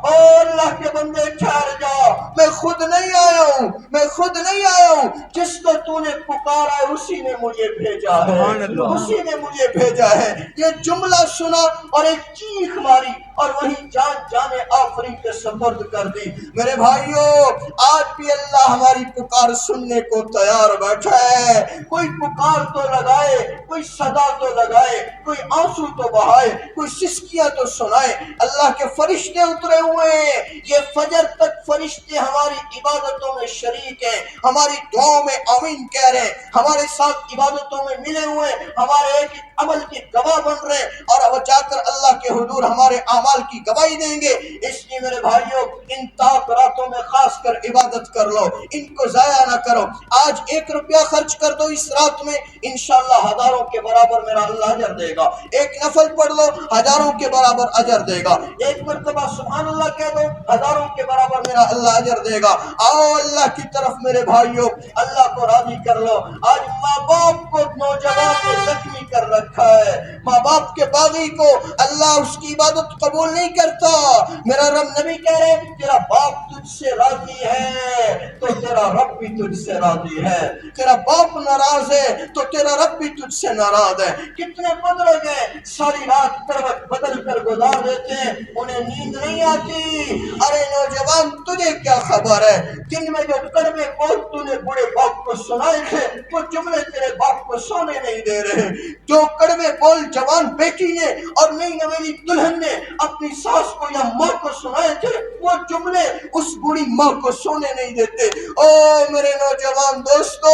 او اللہ کے بندے ٹھہر جا، میں خود نہیں آیا ہوں، میں خود نہیں آیا ہوں، جس کو تو نے پکارا ہے اسی نے مجھے بھیجا ہے، اسی نے مجھے بھیجا ہے. یہ جملہ سنا اور ایک چیخ ماری اور وہیں جان جانے آفرین کے سپرد کر دی. میرے بھائیوں آج بھی اللہ ہماری پکار سننے کو تیار بیٹھا ہے. کوئی پکار تو لگائے، کوئی صدا تو لگائے، کوئی آنسو تو بہائے، کوئی سسکیاں تو سنائے. اللہ کے فرشتے اترے ہوئے ہیں، یہ فجر تک فرشتے ہماری عبادتوں میں شریک ہیں، ہماری دعاؤں میں آمین کہہ رہے ہیں، ہمارے ساتھ عبادتوں میں ملے ہوئے، ہمارے ایک عمل کے گواہ بن رہے ہیں اور اب جا کر اللہ کے حضور ہمارے اعمال کی گواہی دیں گے. اس لیے میرے بھائیوں ان تاک راتوں میں خاص کر عبادت کر لو، ان کو ضائع نہ کرو. آج 1 روپیہ خرچ کر دو اس رات میں، انشاءاللہ ہزاروں کے برابر میرا اللہ اجر دے گا. ایک نفل پڑھ لو، ہزاروں کے برابر اجر دے گا. ایک مرتبہ سبحان اللہ کہہ دو، ہزاروں کے برابر میرا اللہ اجر دے گا. آؤ اللہ کی طرف میرے بھائیوں، اللہ کو راضی کر لو. آج ماں باپ کو نوجوان نے زخمی کر رکھا ہے، ماں باپ کے باغی کو اللہ اس کی عبادت قبول نہیں کرتا. میرا رب نبی کہہ رہے تیرا باپ تجھ سے راضی ہے تو تیرا رب بھی تجھ سے راضی ہے، تیرا باپ ناراض ہے تو تیرا رب بھی تجھ سے ناراض ہے. کتنے بزرگ ہیں ساری رات کروٹ بدل کر گزار دیتے ہیں، انہیں نیند نہیں آتی. ارے نوجوان نوجوان تجھے کیا خبر ہے جن میں جو کڑوے بول تو نے بڑے باپ کو سنائے تھے وہ جملے تیرے باپ کو سونے نہیں دے رہے، جو کڑوے بول جوان بیٹی نے اور نئی نویلی دلہن نے اپنی ساس کو یا ماں کو سنائے تھے وہ جملے اس بوڑھی ماں کو سونے نہیں دیتے۔ او میرے نوجوان دوستو،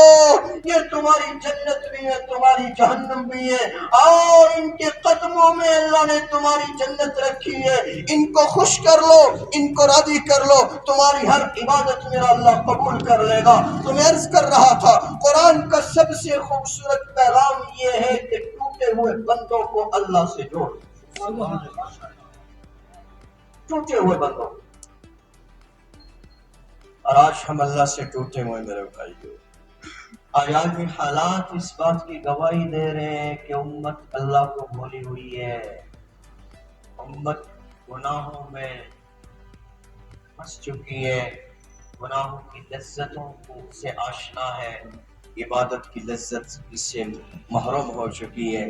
یہ تمہاری جنت بھی ہے تمہاری جہنم بھی ہے، اور ان کے قدموں میں اللہ نے تمہاری جنت رکھی ہے، ان کو خوش کر لو، ان کو راضی کر لو، تمہاری ہر عبادت میرا اللہ قبول کر لے گا۔ تو میں عرض کر رہا تھا قرآن کا سب سے خوبصورت پیغام یہ ہے کہ ٹوٹے ہوئے بندوں کو اللہ سے جوڑ، ٹوٹے ہوئے بندوں، اور آج ہم اللہ سے ٹوٹے ہوئے میرے بھائیو، آج عالمی حالات اس بات کی گواہی دے رہے ہیں کہ امت اللہ کو بھولی ہوئی ہے، امت گناہوں میں پھنس چکی ہے، گناہوں کی لذتوں سے آشنا ہے، عبادت کی لذت اس سے محروم ہو چکی ہے۔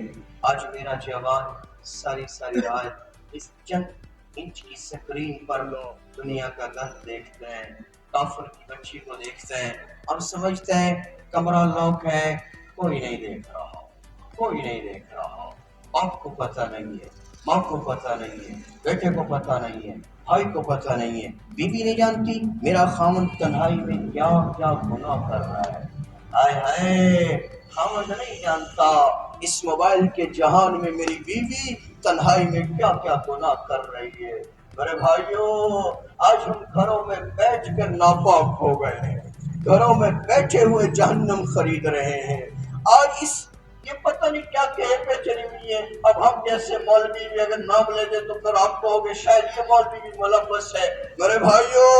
آج میرا جوان ساری رات اس چند انچ کی سکرین پر دنیا کا گھر دیکھتے ہیں، کافر کی بچی کو دیکھتے ہیں اور سمجھتے ہیں کمرہ لاک ہے، کوئی نہیں دیکھ رہا، کوئی نہیں دیکھ رہا، باپ کو پتہ نہیں ہے، ماں کو پتہ نہیں ہے، بیٹے کو پتہ نہیں ہے، بھائی کو پتہ نہیں ہے، بیوی نہیں جانتی میرا خامن تنہائی میں کیا کیا گناہ کر رہا ہے، ہائے ہائے خامن نہیں جانتا اس موبائل کے جہان میں میری بیوی تنہائی میں کیا کیا گناہ کر رہی ہے۔ میرے بھائیوں، آج ہم گھروں میں بیٹھ کر ناپاک ہو گئے ہیں، گھروں میں بیٹھے ہوئے جہنم خرید رہے ہیں۔ آج یہ پتہ نہیں کیا کہے پہ چلی ہوئی ہے۔ اب ہم جیسے مولوی بھی اگر نام لے دے تو پھر آپ کہو گے شاید یہ مولوی بھی ملوث ہے۔ میرے بھائیوں،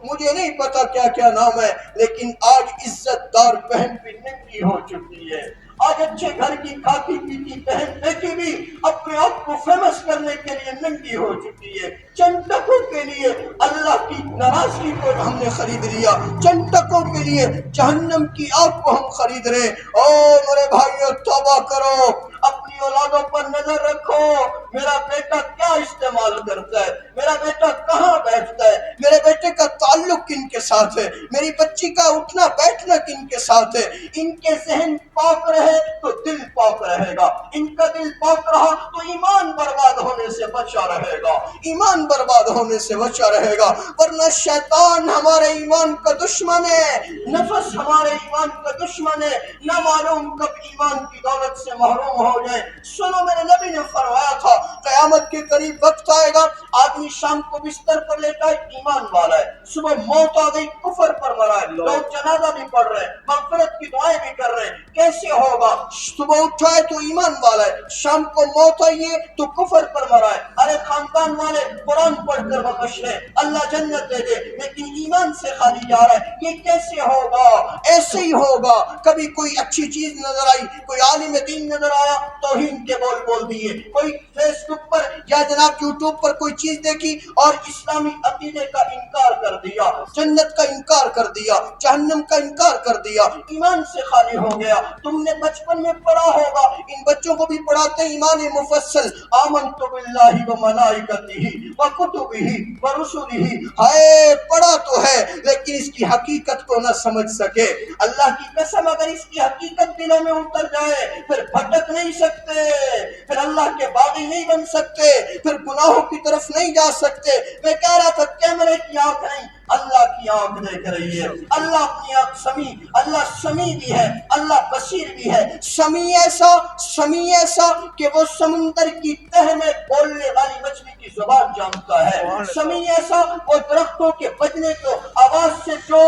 مجھے نہیں پتا کیا کیا نام ہے، لیکن آج عزت دار بہن بھی ننگی ہو چکی ہے۔ آج اچھے گھر کی کھاتی پیتی بہن بیٹی بھی اپنے آپ کو فیمس کرنے کے لیے ننگی ہو چکی ہے۔ چند ٹکوں کے لیے اللہ کی ناراضگی کو ہم نے خرید لیا، چند ٹکوں کے لیے جہنم کی آگ کو ہم خرید رہے۔ او میرے بھائیوں، توبہ کرو، اپنی اولادوں پر نظر رکھو، میرا بیٹا کیا استعمال کرتا ہے، میرا بیٹا کہاں بیٹھتا ہے، میرے بیٹے کا تعلق کن کے ساتھ ہے، میری بچی کا اٹھنا بیٹھنا کن کے ساتھ ہے۔ ان کے ذہن پاک رہے تو دل پاک رہے گا، ان کا دل پاک رہا تو ایمان برباد ہونے سے بچا رہے گا، ایمان برباد ہونے سے بچا رہے گا، ورنہ شیطان ہمارے ایمان کا دشمن ہے، نفس ہمارے ایمان کا دشمن ہے، نہ معلوم کب ایمان کی دولت سے محروم ہو جائے۔ سنو، میرے نبی نے فرمایا تھا قیامت کے قریب وقت آئے گا، آدمی شام کو بستر پر لیٹا ہے ایمان والا ہے، صبح موت آ گئی کفر پر مرا ہے، لوگ جنازہ بھی پڑھ رہے ہیں، مغفرت کی دعائیں بھی کر رہے ہیں، کیسے ہوگا؟ صبح اٹھا ہے تو ایمان والا ہے، شام کو موت آئی ہے تو کفر پر مرا ہے۔ ارے خاندان والے قرآن پڑھ کر بخش رہے، اللہ جنت دے دے، لیکن ایمان سے خالی جا رہا ہے، یہ کیسے ہوگا؟ ایسے ہی ہوگا، کبھی کوئی اچھی چیز نظر آئی، کوئی عالم دین نظر آیا، توہین کے بول دیے، کوئی فیس بک پر یا جناب یوٹیوب پر کوئی چیز دیکھی اور اسلامی عقیدے کا انکار کر دیا، جنت کا انکار کر دیا، جہنم کا انکار کر دیا، ایمان سے خالی ہو گیا۔ تم نے بچپن میں پڑھا ہوگا، ان بچوں کو بھی پڑھاتے ایمان مفصل، آمنت باللہ و ملائکتہ و کتبہ و رسلہ، ہائے پڑھا تو ہے لیکن اس کی حقیقت کو نہ سمجھ سکے۔ اللہ کی قسم اگر اس کی حقیقت دلوں میں اتر جائے پھر بھٹک نہیں سکتے، پھر اللہ کے باغی نہیں بن سکتے، پھر گناہوں کی طرف نہیں جا سکتے۔ میں کہہ رہا تھا کیمرے کی آنکھ نہیں، اللہ کی آنکھ دیکھ رہی ہے، اللہ اپنی آنکھ سمیع، اللہ سمیع بھی ہے، اللہ بصیر بھی ہے، سمیع ایسا کہ وہ سمندر کی تہ میں بولنے والی مچھلی کی زبان جانتا ہے، سمیع ایسا وہ درختوں کے بجنے کو آواز سے جو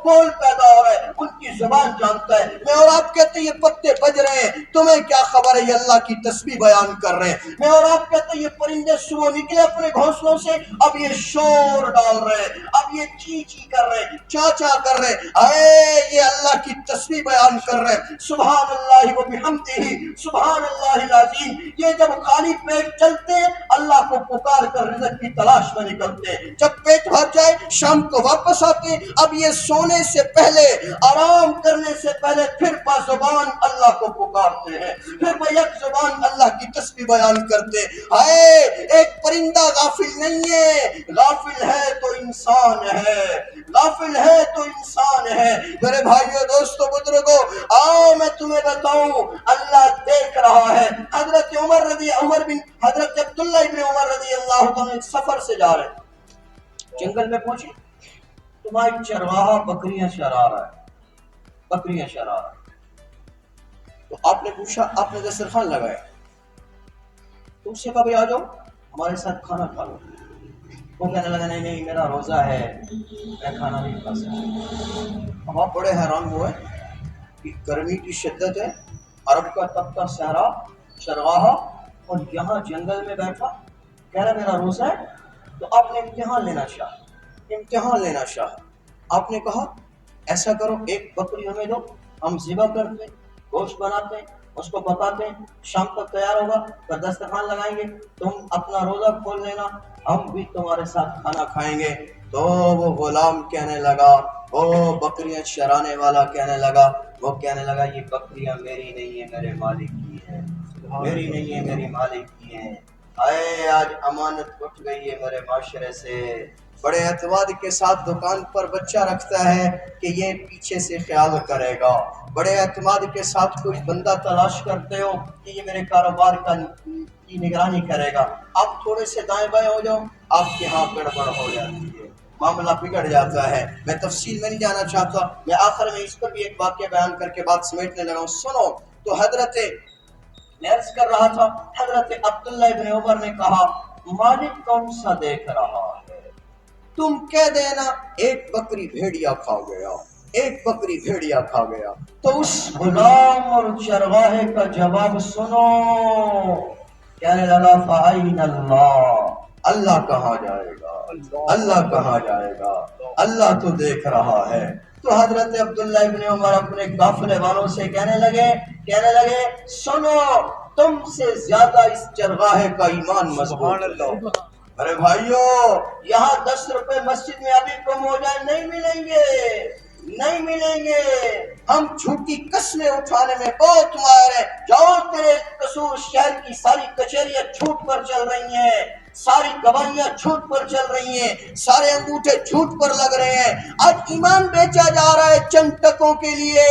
بول پیدا ہو رہا ہے ان کی زبان جانتا ہے۔ میں اور آپ کہتے ہیں یہ پتے بج رہے ہیں، تمہیں کیا خبر ہے، یہ اللہ کی تسبیح بیان کر رہے ہیں۔ میں اور آپ کہتے ہیں یہ پرندے صبح نکلے اپنے گھونسلوں سے، اب یہ شور ڈال رہے ہیں، اب یہ چی چی کر رہے ہیں، چا چا کر رہے ہیں، اے یہ اللہ کی تسبیح بیان کر رہے ہیں۔ سبحان اللہ و بحمدہ، سبحان اللہ العظیم۔ یہ جب خالی پیٹ چلتے ہیں اللہ کو پکار کر رزق کی تلاش میں نکلتے ہیں، جب پیٹ بھر جائے شام کو واپس آتے ہیں، اب یہ سونے سے پہلے، آرام کرنے سے پہلے پھر بازبان اللہ کو پکارتے ہیں، پھر وہ یک زبان اللہ کی تسبیح بیان کرتے ہیں۔ ہائے ایک پرندہ غافل نہیں ہے، غافل ہے تو انسان ہے، غافل ہے تو انسان ہے۔ میرے بھائیو، دوستو، بزرگو، آؤ میں تمہیں بتاؤں، اللہ دیکھ رہا ہے۔ حضرت عبداللہ ابن عمر رضی اللہ عنہ ایک سفر سے جا رہے، جنگل میں پہنچے، تمہاری چرواہا بکریاں چرا رہا ہے، بکریاں چرا رہا ہے۔ تو آپ نے پوچھا، آپ نے دسترخوان لگایا، تو اس سے کہا بھائی آ جاؤ ہمارے ساتھ کھانا کھا لو۔ وہ کہنے لگا نہیں نہیں، میرا روزہ ہے، میں کھانا نہیں کھا سکتا۔ اب آپ بڑے حیران ہوئے کہ گرمی کی شدت ہے، عرب کا تپتا صحرا، چرواہا، اور یہاں جنگل میں بیٹھا کہہ رہا میرا روزہ ہے۔ تو آپ نے امتحان لینا چاہا۔ آپ نے کہا ایسا کرو، ایک بکری ہمیں دو، ہم ذبح کرتے ہیں، گوشت بناتے ہیں، اس کو پکاتے ہیں، شام تک تیار ہوگا، پھر دسترخوان لگائیں گے، تم اپنا روزہ کھول لینا، ہم بھی تمہارے ساتھ کھانا کھائیں گے۔ تو وہ غلام کہنے لگا، وہ بکریاں چرانے والا کہنے لگا یہ بکریاں میری نہیں ہے، میرے مالک کی ہے، میری نہیں ہے، میری مالک کی ہے۔ آئے آج امانت اٹھ گئی ہے میرے معاشرے سے۔ بڑے اعتماد کے ساتھ دکان پر بچہ رکھتا ہے کہ یہ پیچھے سے خیال کرے گا، بڑے اعتماد کے ساتھ کوئی بندہ تلاش کرتے ہو کہ یہ میرے کاروبار کی نگرانی کرے گا، آپ تھوڑے سے دائیں بائیں ہو جاؤ، آپ کے ہاں گڑبڑ ہو جاتی ہے، معاملہ بگڑ جاتا ہے۔ میں تفصیل میں نہیں جانا چاہتا، میں آخر میں اس پر بھی ایک واقعہ بیان کر کے بات سمیٹنے لگا ہوں، سنو۔ تو میں عرض کر رہا تھا، حضرت عبداللہ ابن عمر نے کہا مالک کون سا دیکھ رہا ہے؟ تم کہہ دینا ایک بکری بھیڑیا کھا گیا، ایک بکری بھیڑیا کھا گیا۔ تو اس غلام اور چرواہے کا جواب سنو، کہنے لگا فَأَيْنَ اللَّهُ، اللہ کہاں جائے گا، اللہ کہاں جائے گا، اللہ تو دیکھ رہا ہے۔ تو حضرت عبداللہ ابن عمر اپنے قافلے والوں سے کہنے لگے سنو، تم سے زیادہ اس چرواہے کا ایمان مضبوط ہے۔ ارے بھائیو، یہاں 10 روپے مسجد میں ابھی کم ہو جائے نہیں ملیں گے، ہم جھوٹی قسمیں اٹھانے میں بہت ماہر ہیں۔ جاؤ، تیرے قصور شہر کی ساری کچہریاں جھوٹ پر چل رہی ہیں، ساری گواہیاں جھوٹ پر چل رہی ہیں، سارے انگوٹھے جھوٹ پر لگ رہے ہیں۔ آج ایمان بیچا جا رہا ہے چند ٹکوں کے لیے،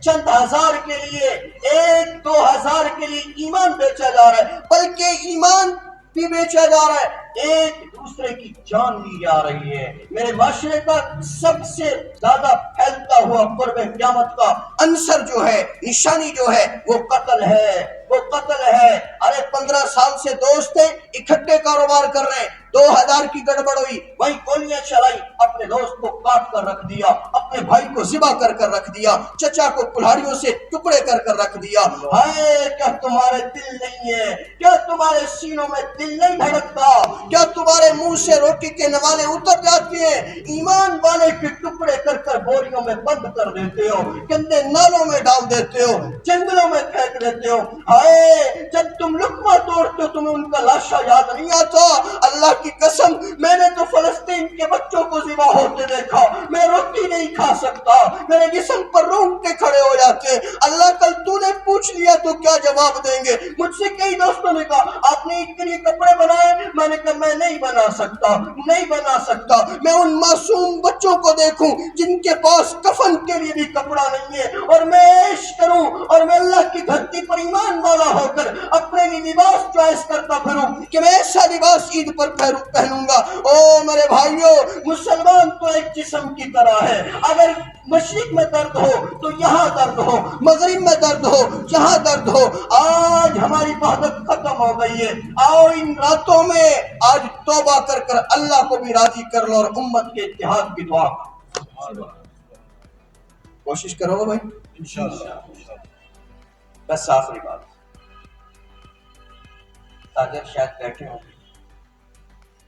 چند ہزار کے لیے، 1-2 ہزار کے لیے ایمان بیچا جا رہا ہے، بلکہ ایمان بھی بیچا جا رہا ہے، ایک دوسرے کی جان لی جا رہی ہے۔ میرے معاشرے کا سب سے زیادہ پھیلتا ہوا قرب قیامت کا عنصر جو ہے، نشانی جو ہے، وہ قتل ہے، وہ قتل ہے۔ ارے 15 سال سے دوست ہیں، اکٹھے کاروبار کر رہے ہیں، 2000 کی گڑبڑ ہوئی، وہیں گولیاں چلائی، اپنے دوست کو کاٹ کر رکھ دیا، اپنے بھائی کو ذبح کر رکھ دیا، چچا کو کلہاڑیوں سے ٹکڑے کر رکھ دیا۔ ہائے، کیا تمہارے دل نہیں ہے؟ کیا تمہارے سینوں میں دل نہیں دھڑکتا؟ کیا تمہارے منہ سے روٹی کے نوالے اتر جاتے ہیں؟ ایمان والے کے ٹکڑے کر بوریوں میں بند کر دیتے ہو، گندے نالوں میں ڈال دیتے ہو، جنگلوں میں پھینک دیتے ہو۔ ہائے، جب تم لقمہ توڑتے ہو تمہیں ان کا لاشا یاد نہیں آتا؟ اللہ کی قسم، میں نے تو فلسطین کے بچوں کو ذبح ہوتے دیکھا، میں روٹی نہیں کھا سکتا، میرے جسم پر رونگٹے کھڑے ہو جاتے۔ اللہ کل تو نے پوچھ لیا تو کیا جواب دیں گے؟ مجھ سے کئی دوستوں نے کہا آپ نے عید کے لیے کپڑے بنائے، میں نے کہا میں نہیں بنا سکتا۔ میں ان معصوم بچوں کو دیکھوں جن کے پاس کفن کے لیے بھی کپڑا نہیں ہے، اور میں عیش کروں، اور میں اللہ کی دھرتی پر ایمان والا ہو کر اپنے لیے لباس چوائس کرتا پھروں کہ میں ایسا لباس عید پر پہنوں گا۔ او میرے بھائیو، مسلمان تو ایک جسم کی طرح ہے، اگر مشرق میں درد ہو تو یہاں درد ہو، مغرب میں درد ہو یہاں درد ہو۔ آج ہماری وحدت ختم ہو گئی ہے، آؤ ان راتوں میں آج توبہ کر اللہ کو بھی راضی کر لو اور امت کے اتحاد کی دعا کوشش کرو بھائی انشاءاللہ۔ بس آخری بات، تاجر شاید بیٹھے ہوں،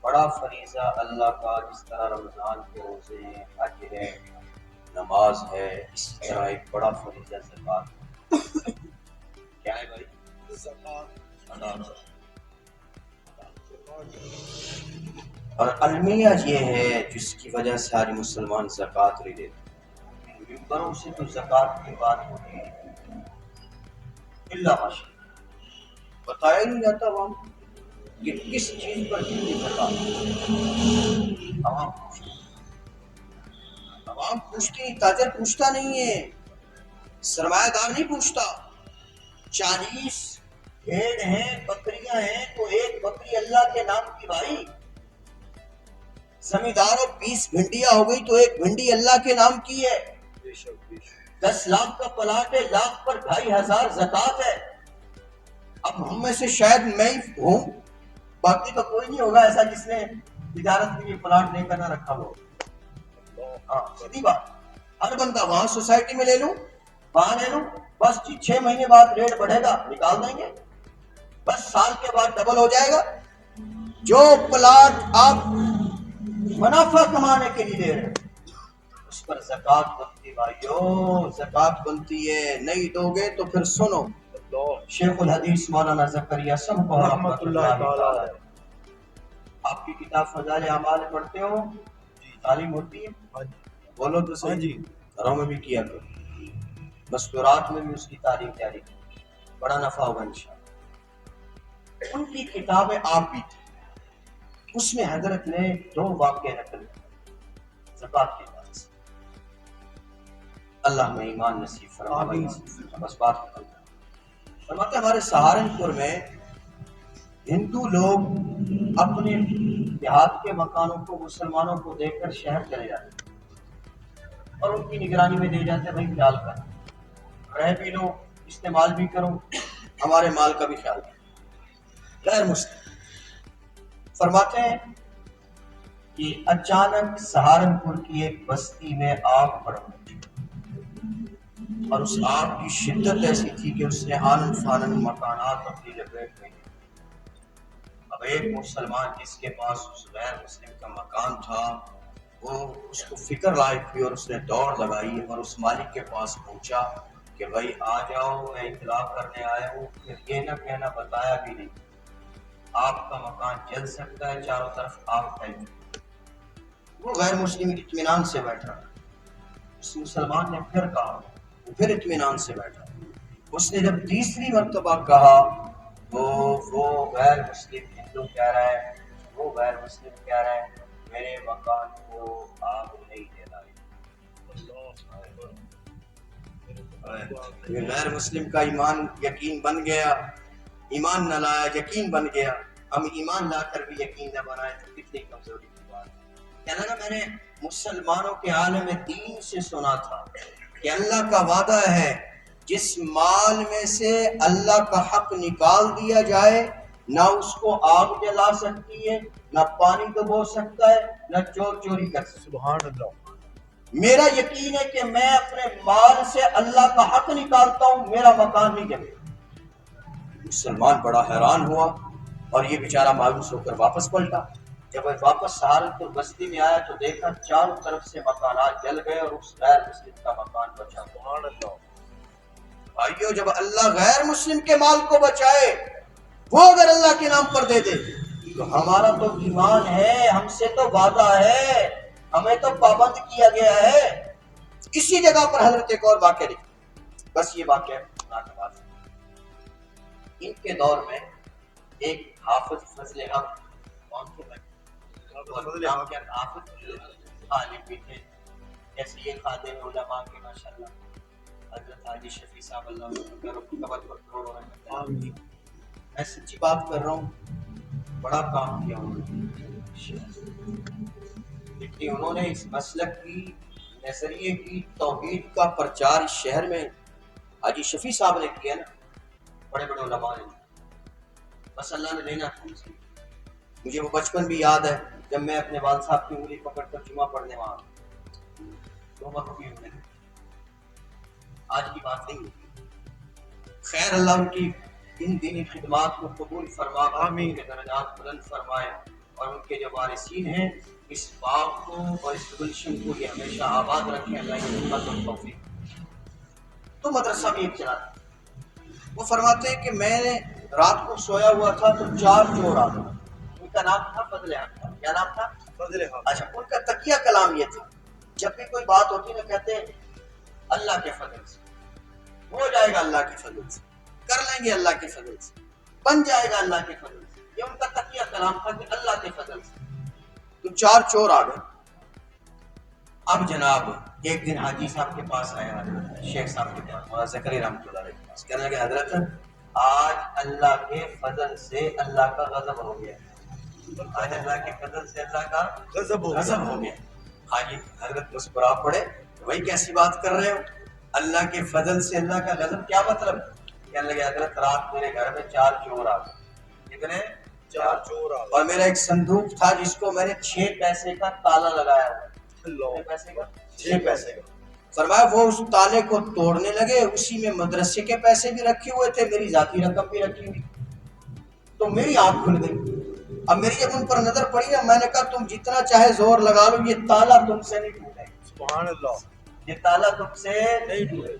بڑا فریضہ اللہ کا، جس طرح رمضان کے روزے ہیں، حج ہے، نماز ہے، اس طرح ایک بڑا فریضہ زکوٰۃ کیا ہے بھائی؟ اور المیہ یہ ہے جس کی وجہ سے آج مسلمان زکوٰۃ نہیں دیتے، ممبروں سے تو زکوٰۃ کی بات ہوتی ہے، اللہ ماشاء بتایا نہیں جاتا وہاں، کہ کس چیز پر کتنی زکات؟ عوام پوچھتی، تاجر پوچھتا نہیں ہے، سرمایہ دار نہیں پوچھتا۔ 40 بھیڑ ہیں، بکریاں ہیں، تو ایک بکری اللہ کے نام کی بھائی۔ زمینداروں 20 بھنڈیاں ہو گئی تو ایک بھنڈی اللہ کے نام کی ہے۔ 10 لاکھ کا پلاٹ ہے، لاکھ پر 2500 زکات ہے۔ اب ہم میں سے شاید میں ہی ہوں، باقی تو کوئی نہیں ہوگا ایسا جس نے تجارت کے لیے پلاٹ لے کر نہ رکھا ہو۔ ہاں سیدھی بات، ہر بندہ وہاں سوسائٹی میں لے لوں، وہاں لے لوں، بس 6 مہینے بعد ریٹ بڑھے گا، نکال دیں گے، بس سال کے بعد ڈبل ہو جائے گا۔ جو پلاٹ آپ منافع کمانے کے لیے لے رہے ہیں اس پر زکات بنتی بھائیو، زکات بنتی ہے۔ نہیں دو گے تو پھر سنو، شیخ الحدیث مولانا زکریا صاحب رحمۃ اللہ تعالی، آپ کی کتاب فضائل اعمال پڑھتے ہو؟ تعلیم ہوتی ہے؟ بولو تو صحیح، گھروں میں بھی کیا کرو، مستورات میں بھی اس کی تعلیم جاری کرو، بڑا نفع ہوگا انشاءاللہ۔ ان کی کتابیں آپ بھی تھی، اس میں حضرت نے 2 واقعے نقل کیے زکات کے بعد سے۔ اللہ میں ایمان نصیب فرمائے۔ بس بات ختم۔ فرماتے ہمارے سہارنپور میں ہندو لوگ اپنے دیہات کے مکانوں کو مسلمانوں کو دے کر شہر چلے جاتے ہیں اور ان کی نگرانی میں دے جاتے ہیں، بھائی خیال کر، رہ بھی لو، استعمال بھی کرو، ہمارے مال کا بھی خیال کرو۔ غیر مسلم فرماتے ہیں کہ اچانک سہارنپور کی ایک بستی میں آگ پڑ گئی اور اس آگ کی شدت ایسی تھی کہ اس نے آنن فانن مکانات اپنی لپیٹ میں لی۔ اب ایک مسلمان جس کے پاس اس غیر مسلم کا مکان تھا، وہ اس کو فکر لائق ہوئی اور اس نے دوڑ لگائی اور اس مالک کے پاس پہنچا کہ بھائی آ جاؤ، میں اطلاع کرنے آیا ہوں۔ پھر یہ نہ کہنا، بتایا بھی نہیں، آپ کا مکان جل سکتا ہے، چاروں طرف آگ پھیل چکی۔ وہ غیر مسلم اطمینان سے بیٹھا، اس مسلمان نے پھر کہا، وہ پھر اطمینان سے بیٹھا۔ اس نے جب تیسری مرتبہ کہا، وہ غیر مسلم ہندو کہہ رہا ہے، وہ غیر مسلم کہہ رہا ہے میرے مکان کو آگ نہیں جلائی۔ یہ غیر مسلم کا ایمان یقین بن گیا، ایمان نہ لایا یقین بن گیا۔ ہم ایمان لا کر بھی یقین نہ بنائے تو کتنی کمزوری کی بات ہے۔ کہنا نا، میں نے مسلمانوں کے عالم دین سے سنا تھا کہ اللہ کا وعدہ ہے جس مال میں سے اللہ کا حق نکال دیا جائے، نہ اس کو آگ جلا سکتی ہے، نہ پانی ڈبو سکتا ہے، نہ چور چوری کر سکتا ہے۔ سبحان اللہ۔ میرا یقین ہے کہ میں اپنے مال سے اللہ کا حق نکالتا ہوں، میرا مکان نہیں جلے۔ مسلمان بڑا حیران ہوا اور یہ بیچارہ مایوس ہو کر واپس پلٹا۔ جب وہ واپس سہارنپور بستی میں آیا تو دیکھا چاروں طرف سے مکانات جل گئے اور اس غیر مسلم کا مکان بچا۔ سبحان اللہ۔ بھائیو، جب اللہ غیر مسلم کے مال کو بچائے، وہ اگر اللہ کے نام پر دے دے تو ہمارا تو ایمان ہے، ہم سے تو وعدہ ہے، ہمیں تو پابند کیا گیا ہے۔ اسی جگہ پر حضرت ایک اور واقعہ لکھا، بس یہ واقعہ ان کے دور میں ایک حافظ فضل حق، کون تھے بھائی؟ حافظ عالم بھی تھے، جیسے یہ خادم علماء کے ماشاءاللہ حضرت حاجی شفیع صاحب، اللہ ان کا قبر پر کروڑوں رحمت اللہ۔ میں سچی بات کر رہا ہوں، بڑا کام کیا انہوں نے، لیکن انہوں نے اس مسلک کی، نظریے کی، توحید کا پرچار اس شہر میں حاجی شفیع صاحب نے کیا نا، بڑے بڑے علماء نے، بس اللہ نے لینا تھا۔ مجھے وہ بچپن بھی یاد ہے جب میں اپنے والد صاحب کی انگلی پکڑ کر جمعہ پڑھنے وہاں، دو وقت کی انگلی، آج کی بات نہیں ہوتی۔ خیر اللہ ان کی ان دینی خدمات کو قبول فرما، آمین، کے درجات بلند فرمائے، اور ان کے جو وارثین ہیں اس باغ کو اور اس گلشن کو یہ ہمیشہ آباد رکھیں، اللہ کی رحمت اور توفیق۔ تو مدرسہ بھی ایک چلاتا، وہ فرماتے ہیں کہ میں نے رات کو سویا ہوا تھا تو 4 چور آ گئے۔ ان کا نام تھا فضل حق۔ کیا نام تھا؟ فضل حق۔ اچھا، ان کا تکیہ کلام یہ تھا، جب بھی کوئی بات ہوتی نا کہتے ہیں اللہ کے فضل سے ہو جائے گا، اللہ کے فضل سے کر لیں گے، اللہ کے فضل سے بن جائے گا، اللہ کے فضل سے۔ یہ ان کا تقیہ کلام تھا کہ اللہ کے فضل سے. تو 4 چور آ گئے. اب جناب ایک دن حاجی صاحب کے پاس آئے حضرت شیخ صاحب کے پاس، مولانا زکریا رحمۃ اللہ علیہ کے پاس. کہنے لگے حضرت آج اللہ کے فضل سے اللہ کا غضب ہو گیا. آج اللہ کے فضل سے اللہ کا غضب ہو گیا. حاجی حضرت مسکرا پڑے، وہی کیسی بات کر رہے ہو؟ اللہ کے فضل سے اللہ کا غضب کیا مطلب؟ کہنے لگے حضرت رات میرے گھر میں 4 چور آ گئے. کتنے؟ 4 چور آ گئے. اور میرا ایک صندوق تھا جس کو میں نے 6 پیسے کا تالا لگایا ہوا. 6 پیسے کا. فرمایا وہ اس تالے کو توڑنے لگے، اسی میں مدرسے کے پیسے بھی رکھے ہوئے تھے، میری ذاتی رقم بھی رکھی ہوئی. تو میری آنکھ کھل گئی. اب میری جب ان پر نظر پڑی نا، میں نے کہا تم جتنا چاہے زور لگا لو، یہ تالا تم سے نہیں ٹوٹے. سبحان اللہ. یہ تالا تم سے نہیں ٹوٹے.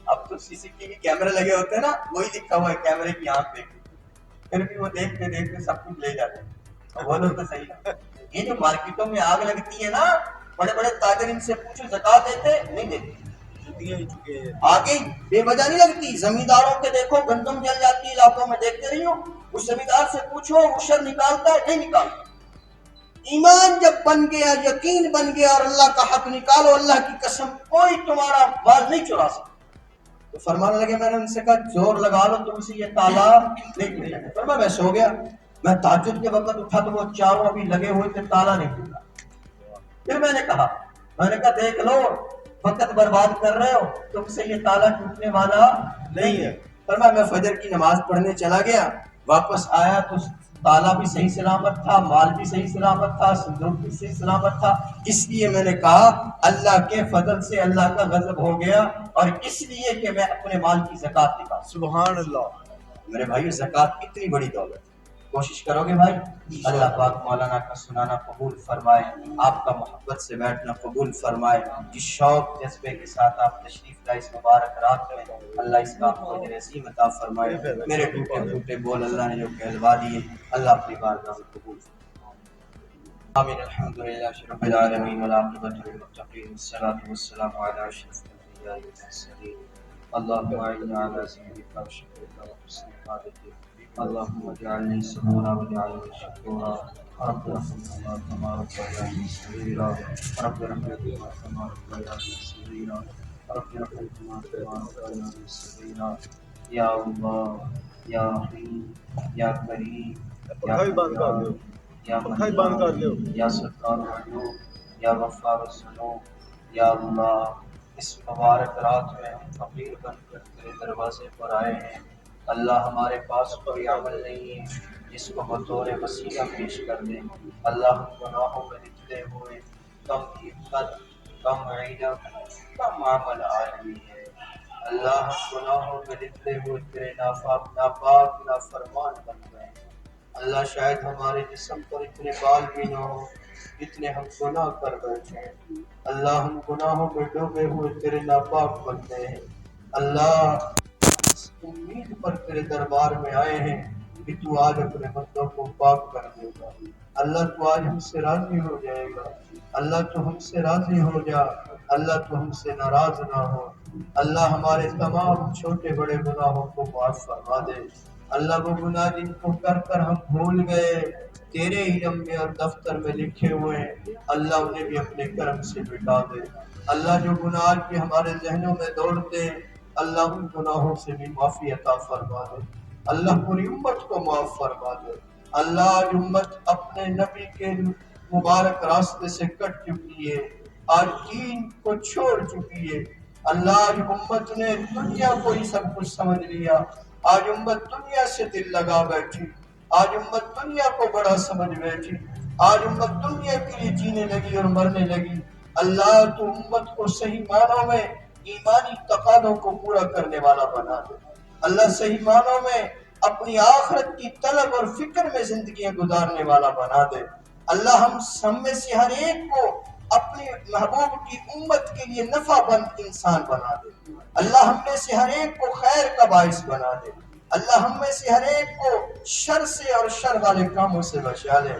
اب تو CCTV کیمرے لگے ہوتے ہیں نا، وہی لکھا ہوا ہے کیمرے کی آنکھ دیکھ، پھر بھی وہ دیکھتے دیکھتے سب کچھ لے جاتے ہیں. وہ لوگ تو صحیح ہے. یہ جو مارکیٹوں میں آگ لگتی ہے نا، بڑے بڑے تاجر، ان سے پوچھو زکات دیتے نہیں دیتے. آگے بے وجہ نہیں لگتی. زمینداروں کے دیکھو گندم جل جاتی علاقوں میں، دیکھتے رہی ہو. اس زمیندار سے پوچھو عشر نکالتا ہے نہیں نکالتا. ایمان جب بن گیا، یقین بن گیا اور اللہ کا حق نکالو، اللہ کی قسم کوئی تمہارا مال نہیں چرا سکتا. تو فرمانے لگے، میں نے ان سے کہا زور لگا لو تم سے یہ تالا نہیں ٹوٹے. فرمایا میں سو گیا. میں تہجد کے وقت اٹھا تو وہ 4 ابھی لگے ہوئے تھے، تالا نہیں ٹوٹا. پھر میں نے کہا دیکھ لو وقت برباد کر رہے ہو، تم سے یہ تالا ٹوٹنے والا نہیں ہے. فرمایا میں فجر کی نماز پڑھنے چلا گیا، واپس آیا تو تالا بھی صحیح سلامت تھا، مال بھی صحیح سلامت تھا، صندوق بھی صحیح سلامت تھا. اس لیے میں نے کہا اللہ کے فضل سے اللہ کا غضب ہو گیا، اور اس لیے کہ میں اپنے مال کی زکات نکال. سبحان اللہ. میرے بھائی زکات کتنی بڑی دولت. کوشش کرو گے بھائی. اللہ پاک مولانا کا سنانا قبول فرمائے، آپ کا محبت سے بیٹھنا قبول فرمائے. جس شوق جذبے کے ساتھ آپ تشریف لائے اس مبارک رات میں، اللہ اس رات کو اجر عظیم عطا فرمائے. میرے ٹوٹے پھوٹے بول اللہ نے جو کہلوا دیے، اللہ اپنی بارگاہ میں قبول فرمائے. آمین. الحمدللہ رب العالمین والعاقبۃ للمتقین والصلاة والسلام علی اشرف الانبیاء والمرسلین. اللهم اعنا على ذكرك وشكرك وحسن عبادتك. اللهم اجعلني صبورا واجعلني شكورا. رب ارحمهما كما ربياني صغيرا. رب ارحمهما كما ربياني صغيرا. رب ارحمهما كما ربياني صغيرا. یا اللہ، یا رحیم، یا کریم، یا حنان، یا منان، یا ستار العیوب، یا غفار الذنوب. یا اللہ، اس مبارک رات میں ہم فقیر بن کر تیرے دروازے پر آئے ہیں. اللہ ہمارے پاس کوئی عمل نہیں ہے جس کو بطور وسیلہ پیش کر دیں. اللہ ہم گناہوں میں نکلے ہوئے کم عبادت، کم علم، کم عمل عالمی ہے. اللہ ہم گناہوں میں نکلے ہوئے تیرے ناپاک نافرمان بن گئے. اللہ شاید ہمارے جسم پر اتنے بال بھی نہ ہو اتنے ہم گناہ کر بیٹھے ہیں. اللہ ہم گناہوں میں ڈوبے ہوئے تیرے ناپاک بنتے ہیں. اللہ اس امید پر تیرے دربار میں آئے ہیں کہ تو آج اپنے بندوں کو پاک کر دے گا. اللہ تو آج ہم سے راضی ہو جائے گا. اللہ تو ہم سے راضی ہو جا. اللہ تو ہم سے ناراض نہ ہو. اللہ ہمارے تمام چھوٹے بڑے گناہوں کو معاف فرما دے. اللہ وہ گناہ جن کو کر کر ہم بھول گئے تیرے علم میں اور دفتر میں لکھے ہوئے ہیں، اللہ انہیں بھی اپنے کرم سے مٹا دے. اللہ جو گناہ بھی ہمارے ذہنوں میں دوڑتے ہیں، اللہ ان گناہوں سے بھی معافی عطا فرما دے. اللہ پوری امت کو معاف فرما دے. اللہ آج امت اپنے نبی کے مبارک راستے سے کٹ چکی ہے، آج دین کو چھوڑ چکی ہے. اللہ آج امت نے دنیا کو ہی سب کچھ سمجھ لیا. آج امت دنیا سے دل لگا بیٹھی. آج امت دنیا کو بڑا سمجھ بیٹھی. آج امت دنیا کے لیے جینے لگی اور مرنے لگی. اللہ تو امت کو صحیح معنوں میں ایمانی تقاضوں کو پورا کرنے والا بنا دے. اللہ صحیح معنوں میں اپنی آخرت کی طلب اور فکر میں زندگیاں گزارنے والا بنا دے. اللہ ہم میں سے ہر ایک کو اپنے محبوب کی امت کے لیے نفع بند انسان بنا دے. اللہ ہم میں سے ہر ایک کو خیر کا باعث بنا دے. اللہ ہم میں سے ہر ایک کو شر سے اور شر والے کاموں سے بچا لے.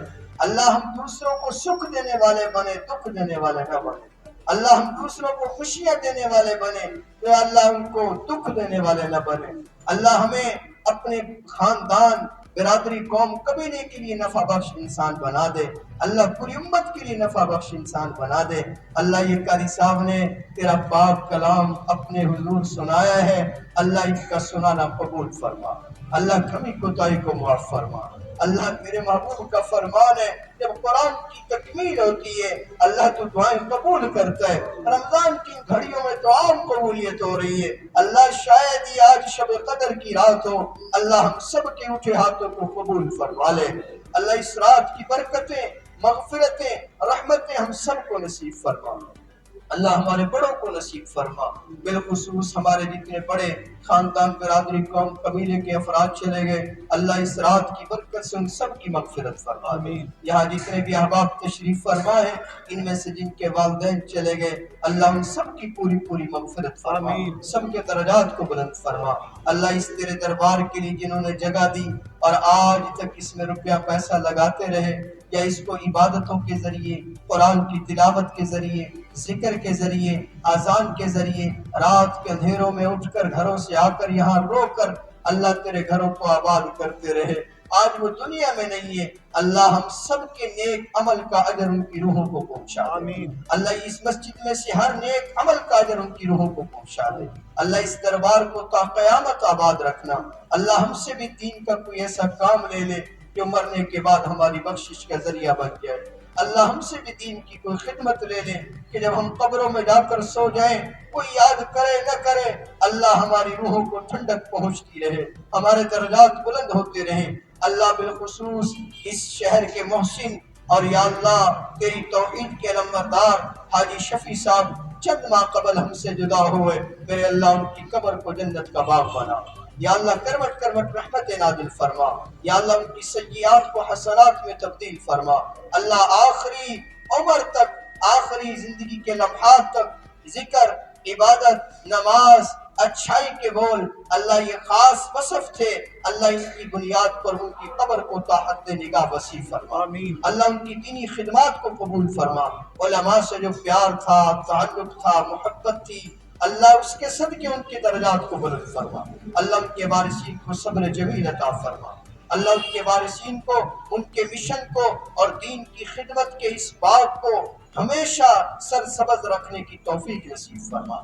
اللہ ہم دوسروں کو سکھ دینے والے بنے، دکھ دینے والے نہ بنے. اللہ ہم دوسروں کو خوشیاں دینے والے بنے تو اللہ ان کو دکھ دینے والے نہ بنے. اللہ ہمیں اپنے خاندان، برادری قوم قبیلے کے لیے نفع بخش انسان بنا دے اللہ، پوری امت کے لیے نفع بخش انسان بنا دے اللہ۔ یہ قاری صاحب نے تیرا پاک کلام اپنے حضور سنایا ہے اللہ، اس کا سنانا قبول فرما اللہ، کمی کوتاہی کو معاف فرما اللہ۔ میرے محبوب کا فرمان ہے جب قرآن کی تکمیل ہوتی ہے اللہ تو دعائیں قبول کرتا ہے۔ رمضان کی گھڑیوں میں تو عام قبولیت ہو رہی ہے اللہ، شاید ہی آج شب قدر کی رات ہو اللہ، ہم سب کے اٹھے ہاتھوں کو قبول فرما لے اللہ۔ اس رات کی برکتیں، مغفرتیں، رحمتیں ہم سب کو نصیب فرما اللہ، ہمارے بڑوں کو نصیب فرما، بالخصوص ہمارے جتنے بڑے خاندان، برادری، قوم، قبیلے کے افراد چلے گئے اللہ، اس رات کی برکت سے ان سب کی مغفرت فرما دے۔ یہاں جتنے بھی احباب تشریف فرما ہے ان میں سے جن کے والدین چلے گئے اللہ، ان سب کی پوری پوری مغفرت فرما، سب کے درجات کو بلند فرما اللہ۔ اس تیرے دربار کے لیے جنہوں نے جگہ دی اور آج تک اس میں روپیہ پیسہ لگاتے رہے یا اس کو عبادتوں کے ذریعے، قرآن کی تلاوت کے ذریعے، ذکر کے ذریعے، اذان کے ذریعے، رات کے اندھیروں میں اٹھ کر گھروں سے آ کر یہاں رو کر اللہ تیرے گھروں کو آباد کرتے رہے، آج وہ دنیا میں نہیں ہے اللہ، ہم سب کے نیک عمل کا اجر ان کی روحوں کو پہنچا دے اللہ۔ اس مسجد میں سے ہر نیک عمل کا اجر ان کی روحوں کو پہنچا دے اللہ۔ اس دربار کو تا قیامت آباد رکھنا اللہ، ہم سے بھی دین کا کوئی ایسا کام لے لے جو مرنے کے بعد ہماری بخشش کا ذریعہ بن جائے اللہ، ہم سے بھی دین کی کوئی خدمت لے لیں کہ جب ہم قبروں میں جا کر سو جائیں کوئی یاد کرے نہ کرے اللہ، ہماری روحوں کو ٹھنڈک پہنچتی رہے، ہمارے درجات بلند ہوتے رہیں اللہ۔ بالخصوص اس شہر کے محسن اور یا اللہ تیری توحید کے علمبردار حاجی شفیع صاحب چند ماہ قبل ہم سے جدا ہوئے، میرے اللہ ان کی قبر کو جنت کا باغ بنا یا اللہ، کروٹ کروٹ رحمت نازل فرما یا اللہ، ان کی سیئات کو حسنات میں تبدیل فرما اللہ۔ آخری عمر تک، آخری زندگی کے لمحات تک ذکر، عبادت، نماز، اچھائی کے بول اللہ یہ خاص وصف تھے اللہ، ان کی بنیاد پر ان کی قبر کو تا حد نگاہ وسیع فرما اللہ، ان کی دینی خدمات کو قبول فرما، علماء سے جو پیار تھا، تعلق تھا، محبت تھی اللہ، اس کے صدقے ان کے درجات کو بلند فرما اللہ۔ ان کے وارثین کو صبر جمیل عطا فرما اللہ، ان کے وارثین کو، ان کے مشن کو اور دین کی خدمت کے اس بات کو ہمیشہ سرسبز رکھنے کی توفیق نصیب فرما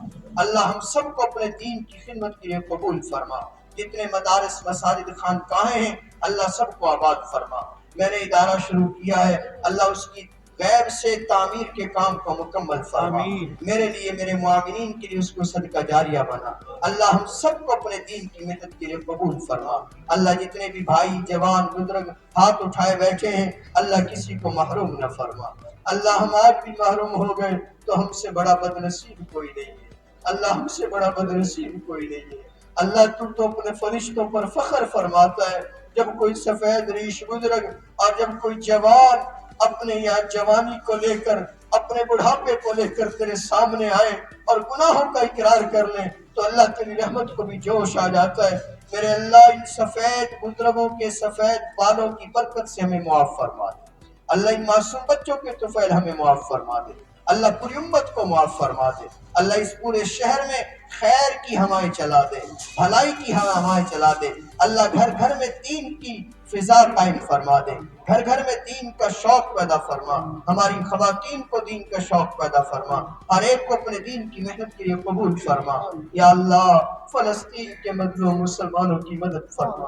اللہ۔ ہم سب کو اپنے دین کی خدمت کے لیے قبول فرما، جتنے مدارس، مساجد، خانقاہیں ہیں اللہ سب کو آباد فرما۔ میں نے ادارہ شروع کیا ہے اللہ، اس کی غیب سے تعمیر کے کام کو مکمل فرما، میرے لیے، میرے معاونین کے لیے اس کو صدقہ جاریہ بنا اللہ۔ ہم سب کو اپنے دین کی مدد کے لیے قبول فرما اللہ۔ جتنے بھی بھائی، جوان، بزرگ ہاتھ اٹھائے بیٹھے ہیں اللہ، کسی کو محروم نہ فرما اللہ۔ ہم آج بھی محروم ہو گئے تو ہم سے بڑا بد نصیب کوئی نہیں ہے اللہ، ہم سے بڑا بد نصیب کوئی نہیں ہے اللہ۔ تو اپنے فرشتوں پر فخر فرماتا ہے جب کوئی سفید ریش بزرگ اور جب کوئی جوان اپنے یا جوانی کو لے کر، اپنے بڑھاپے کو لے کر تیرے سامنے آئے اور گناہوں کا اقرار کر لیں تو اللہ تیری رحمت کو بھی جوش آ جاتا ہے۔ میرے اللہ، ان سفید بزرگوں کے سفید بالوں کی برکت سے ہمیں معاف فرما دے اللہ، ان معصوم بچوں کے طفیل ہمیں معاف فرما دے اللہ، پوری امت کو معاف فرما دے اللہ۔ اس پورے شہر میں خیر کی ہوائیں چلا دے، بھلائی کی ہوائیں چلا دے اللہ۔ گھر گھر میں دین کی فضا قائم فرما دے، گھر گھر میں دین کا شوق پیدا فرما، ہماری خواتین کو دین کا شوق پیدا فرما، ہر ایک کو اپنے دین کی محنت کے لیے قبول فرما یا اللہ۔ فلسطین کے مظلوم مسلمانوں کی مدد فرما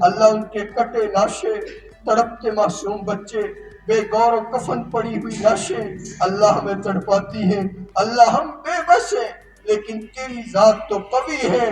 اللہ، ان کے کٹے لاشیں، تڑپتے معصوم بچے، بے گور و کفن پڑی ہوئی لاشیں اللہ ہمیں تڑپاتی ہیں اللہ۔ ہم بے بس ہیں لیکن تیری ذات تو قوی ہے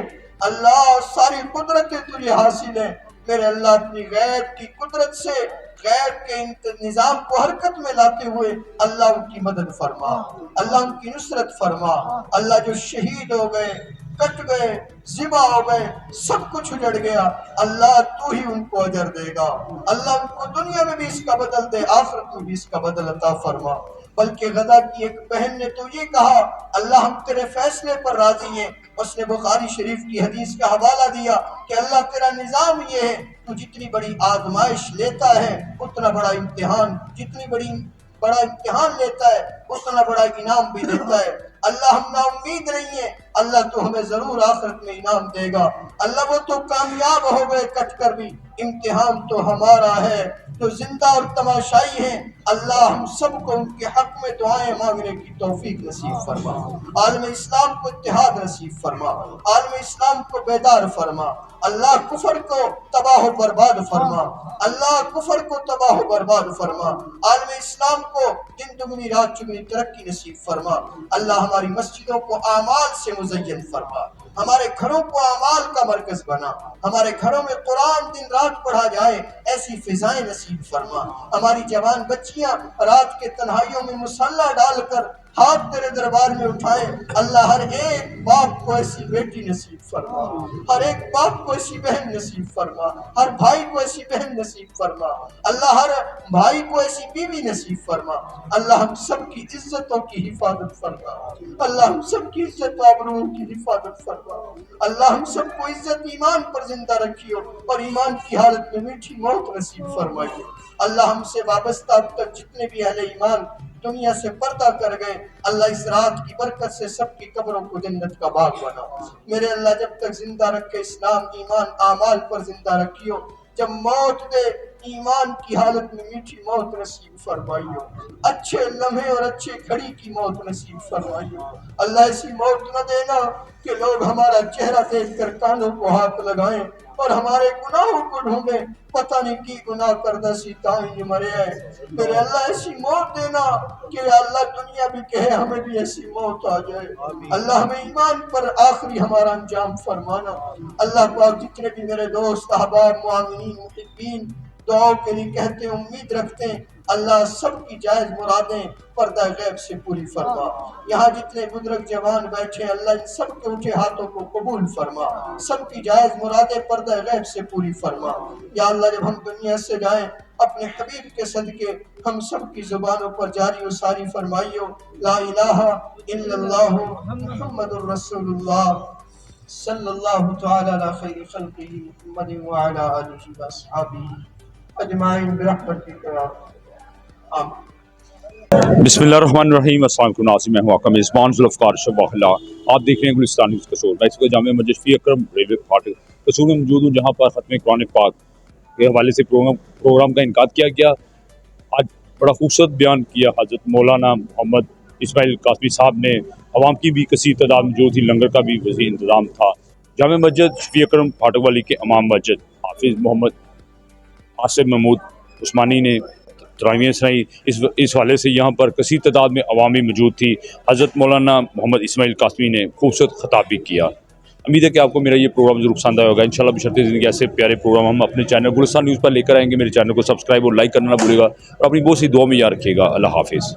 اللہ، ساری قدرتیں تجھے حاصل ہیں میرے اللہ۔ اپنی غیب کی قدرت سے غیب کے نظام کو حرکت میں لاتے ہوئے اللہ ان کی مدد فرما اللہ، ان کی نصرت فرما اللہ۔ جو شہید ہو گئے، کٹ گئے، ذبح ہو گئے، سب کچھ اجڑ گیا اللہ، تو ہی ان کو اجر دے گا اللہ۔ ان کو دنیا میں بھی اس کا بدل دے، آخرت میں بھی اس کا بدل عطا فرما۔ بلکہ غزہ کی ایک بہن نے تو یہ کہا اللہ، ہم تیرے فیصلے پر راضی ہیں، اس نے بخاری شریف کی حدیث کا حوالہ دیا کہ اللہ تیرا نظام یہ ہے، تو جتنی بڑی آزمائش لیتا ہے اتنا بڑا امتحان، جتنی بڑا امتحان لیتا ہے اتنا بڑا انعام بھی دیتا ہے اللہ۔ ہم نا امید نہیں ہے اللہ، تو ہمیں ضرور آخرت میں انعام دے گا اللہ۔ وہ تو کامیاب ہو گئے کٹ کر بھی امتحان تو ہمارا ہے جو زندہ اور تماشائی ہیں، اللہ ہم سب کو ان کے حق میں دعائیں مانگنے کی توفیق نصیب فرما، عالم اسلام کو اتحاد نصیب فرما، عالم اسلام کو بیدار فرما، اللہ کفر کو تباہ و برباد فرما، اللہ کفر کو تباہ و برباد فرما، عالم اسلام کو دن دگنی رات چگنی ترقی نصیب فرما، اللہ ہماری مسجدوں کو اعمال سے مزین فرما، ہمارے گھروں کو اعمال کا مرکز بنا، ہمارے گھروں میں قرآن دن رات پڑھا جائے ایسی فضائیں نصیب فرما، ہماری جوان بچیاں رات کے تنہائیوں میں مصلی ڈال کر ہاتھ تیرے دربار میں اٹھائیں، اللہ ہر ایک باپ کو ایسی بیٹی نصیب فرما، ہر ایک باپ کو ایسی بہن نصیب فرما، ہر بھائی کو ایسی بہن نصیب فرما، اللہ ہر بھائی کو ایسی بیوی نصیب فرما، اللہ ہم سب کی عزتوں کی حفاظت فرما، اللہ ہم سب کی عزت و آبرو کی حفاظت فرما، اللہ ہم سب کو عزت ایمان پر زندہ رکھیو اور ایمان کی حالت میں میٹھی موت نصیب فرمائیے، اللہ ہم سے وابستہ اب تک جتنے بھی اہل ایمان دنیا سے پردہ کر گئے، اللہ اس رات کی برکت سے سب کی قبروں کو جنت کا باغ بنا، میرے اللہ جب تک زندہ رکھے اسلام ایمان اعمال پر زندہ رکھیو، جب موت دے ایمان کی حالت میں میٹھی موت نصیب فرمائیو، اچھے لمحے اور اچھے گھڑی کی موت نصیب فرمائیو، اللہ ایسی موت نہ دینا کہ لوگ ہمارا چہرہ دیکھ کر کانوں کو ہاتھ لگائیں اور ہمارے گناہوں کو ڈھونڈیں، پتہ نہیں کی گناہ کردہ سی تائیں مرے ہیں، میرے اللہ ایسی موت دینا کہ اللہ دنیا بھی کہے ہمیں بھی ایسی موت آ جائے، اللہ ہمیں ایمان پر آخری ہمارا انجام فرمانا، اللہ پاک جتنے بھی میرے دوست احباب معاونین محبین دعاؤں کے لیے کہتے ہیں امید رکھتے ہیں، اللہ سب کی جائز مرادیں پردہ غیب سے پوری فرما، یہاں جتنے بزرگ جوان بیٹھے ہیں اللہ ان سب کے اٹھے ہاتھوں کو قبول فرما، سب کی جائز مرادیں پردہ غیب سے پوری فرما، یا اللہ جب ہم دنیا سے جائیں اپنے حبیب کے صدقے ہم سب کی زبانوں پر جاری و ساری فرمائیو، لا الہ الا اللہ محمد الرسول اللہ صلی اللہ تعالی علی خیر خلقہ محمد وعلی آلہ واصحابہ اجمعین برحمتک یا آمین۔ بسم اللہ الرحمن الرحیم، السلام علیکم ناظرین، میں ہوں آپ کا میزبان ذوالفقار شفیع اللہ، آپ دیکھ رہے ہیں گلستان نیوز قصور۔ میں اس وقت جامعہ مسجد شفیع اکرم ریلوے فاٹک قصور میں موجود ہوں، جہاں پر ختم قرآن پاک کے حوالے سے پروگرام کا انعقاد کیا گیا۔ آج بڑا خوبصورت بیان کیا حضرت مولانا محمد اسماعیل قاسمی صاحب نے، عوام کی بھی کثیر تعداد میں جو تھی، لنگر کا بھی وسیع انتظام تھا۔ جامع مسجد شفیع اکرم فاٹک والی کے امام مسجد حافظ محمد آصف محمود عثمانی نے تراویحیں سنائی۔ اس حوالے سے یہاں پر کثیر تعداد میں عوامی موجود تھی۔ حضرت مولانا محمد اسماعیل قاسمی نے خوبصورت خطاب بھی کیا۔ امید ہے کہ آپ کو میرا یہ پروگرام ضرور پسند آیا ہوگا۔ انشاءاللہ بشرط زندگی ایسے پیارے پروگرام ہم اپنے چینل گلستان نیوز پر لے کر آئیں گے۔ میرے چینل کو سبسکرائب اور لائک کرنا نہ بھولیے گا، اور اپنی بہت سی دعا میں یاد رکھیے گا۔ اللہ حافظ۔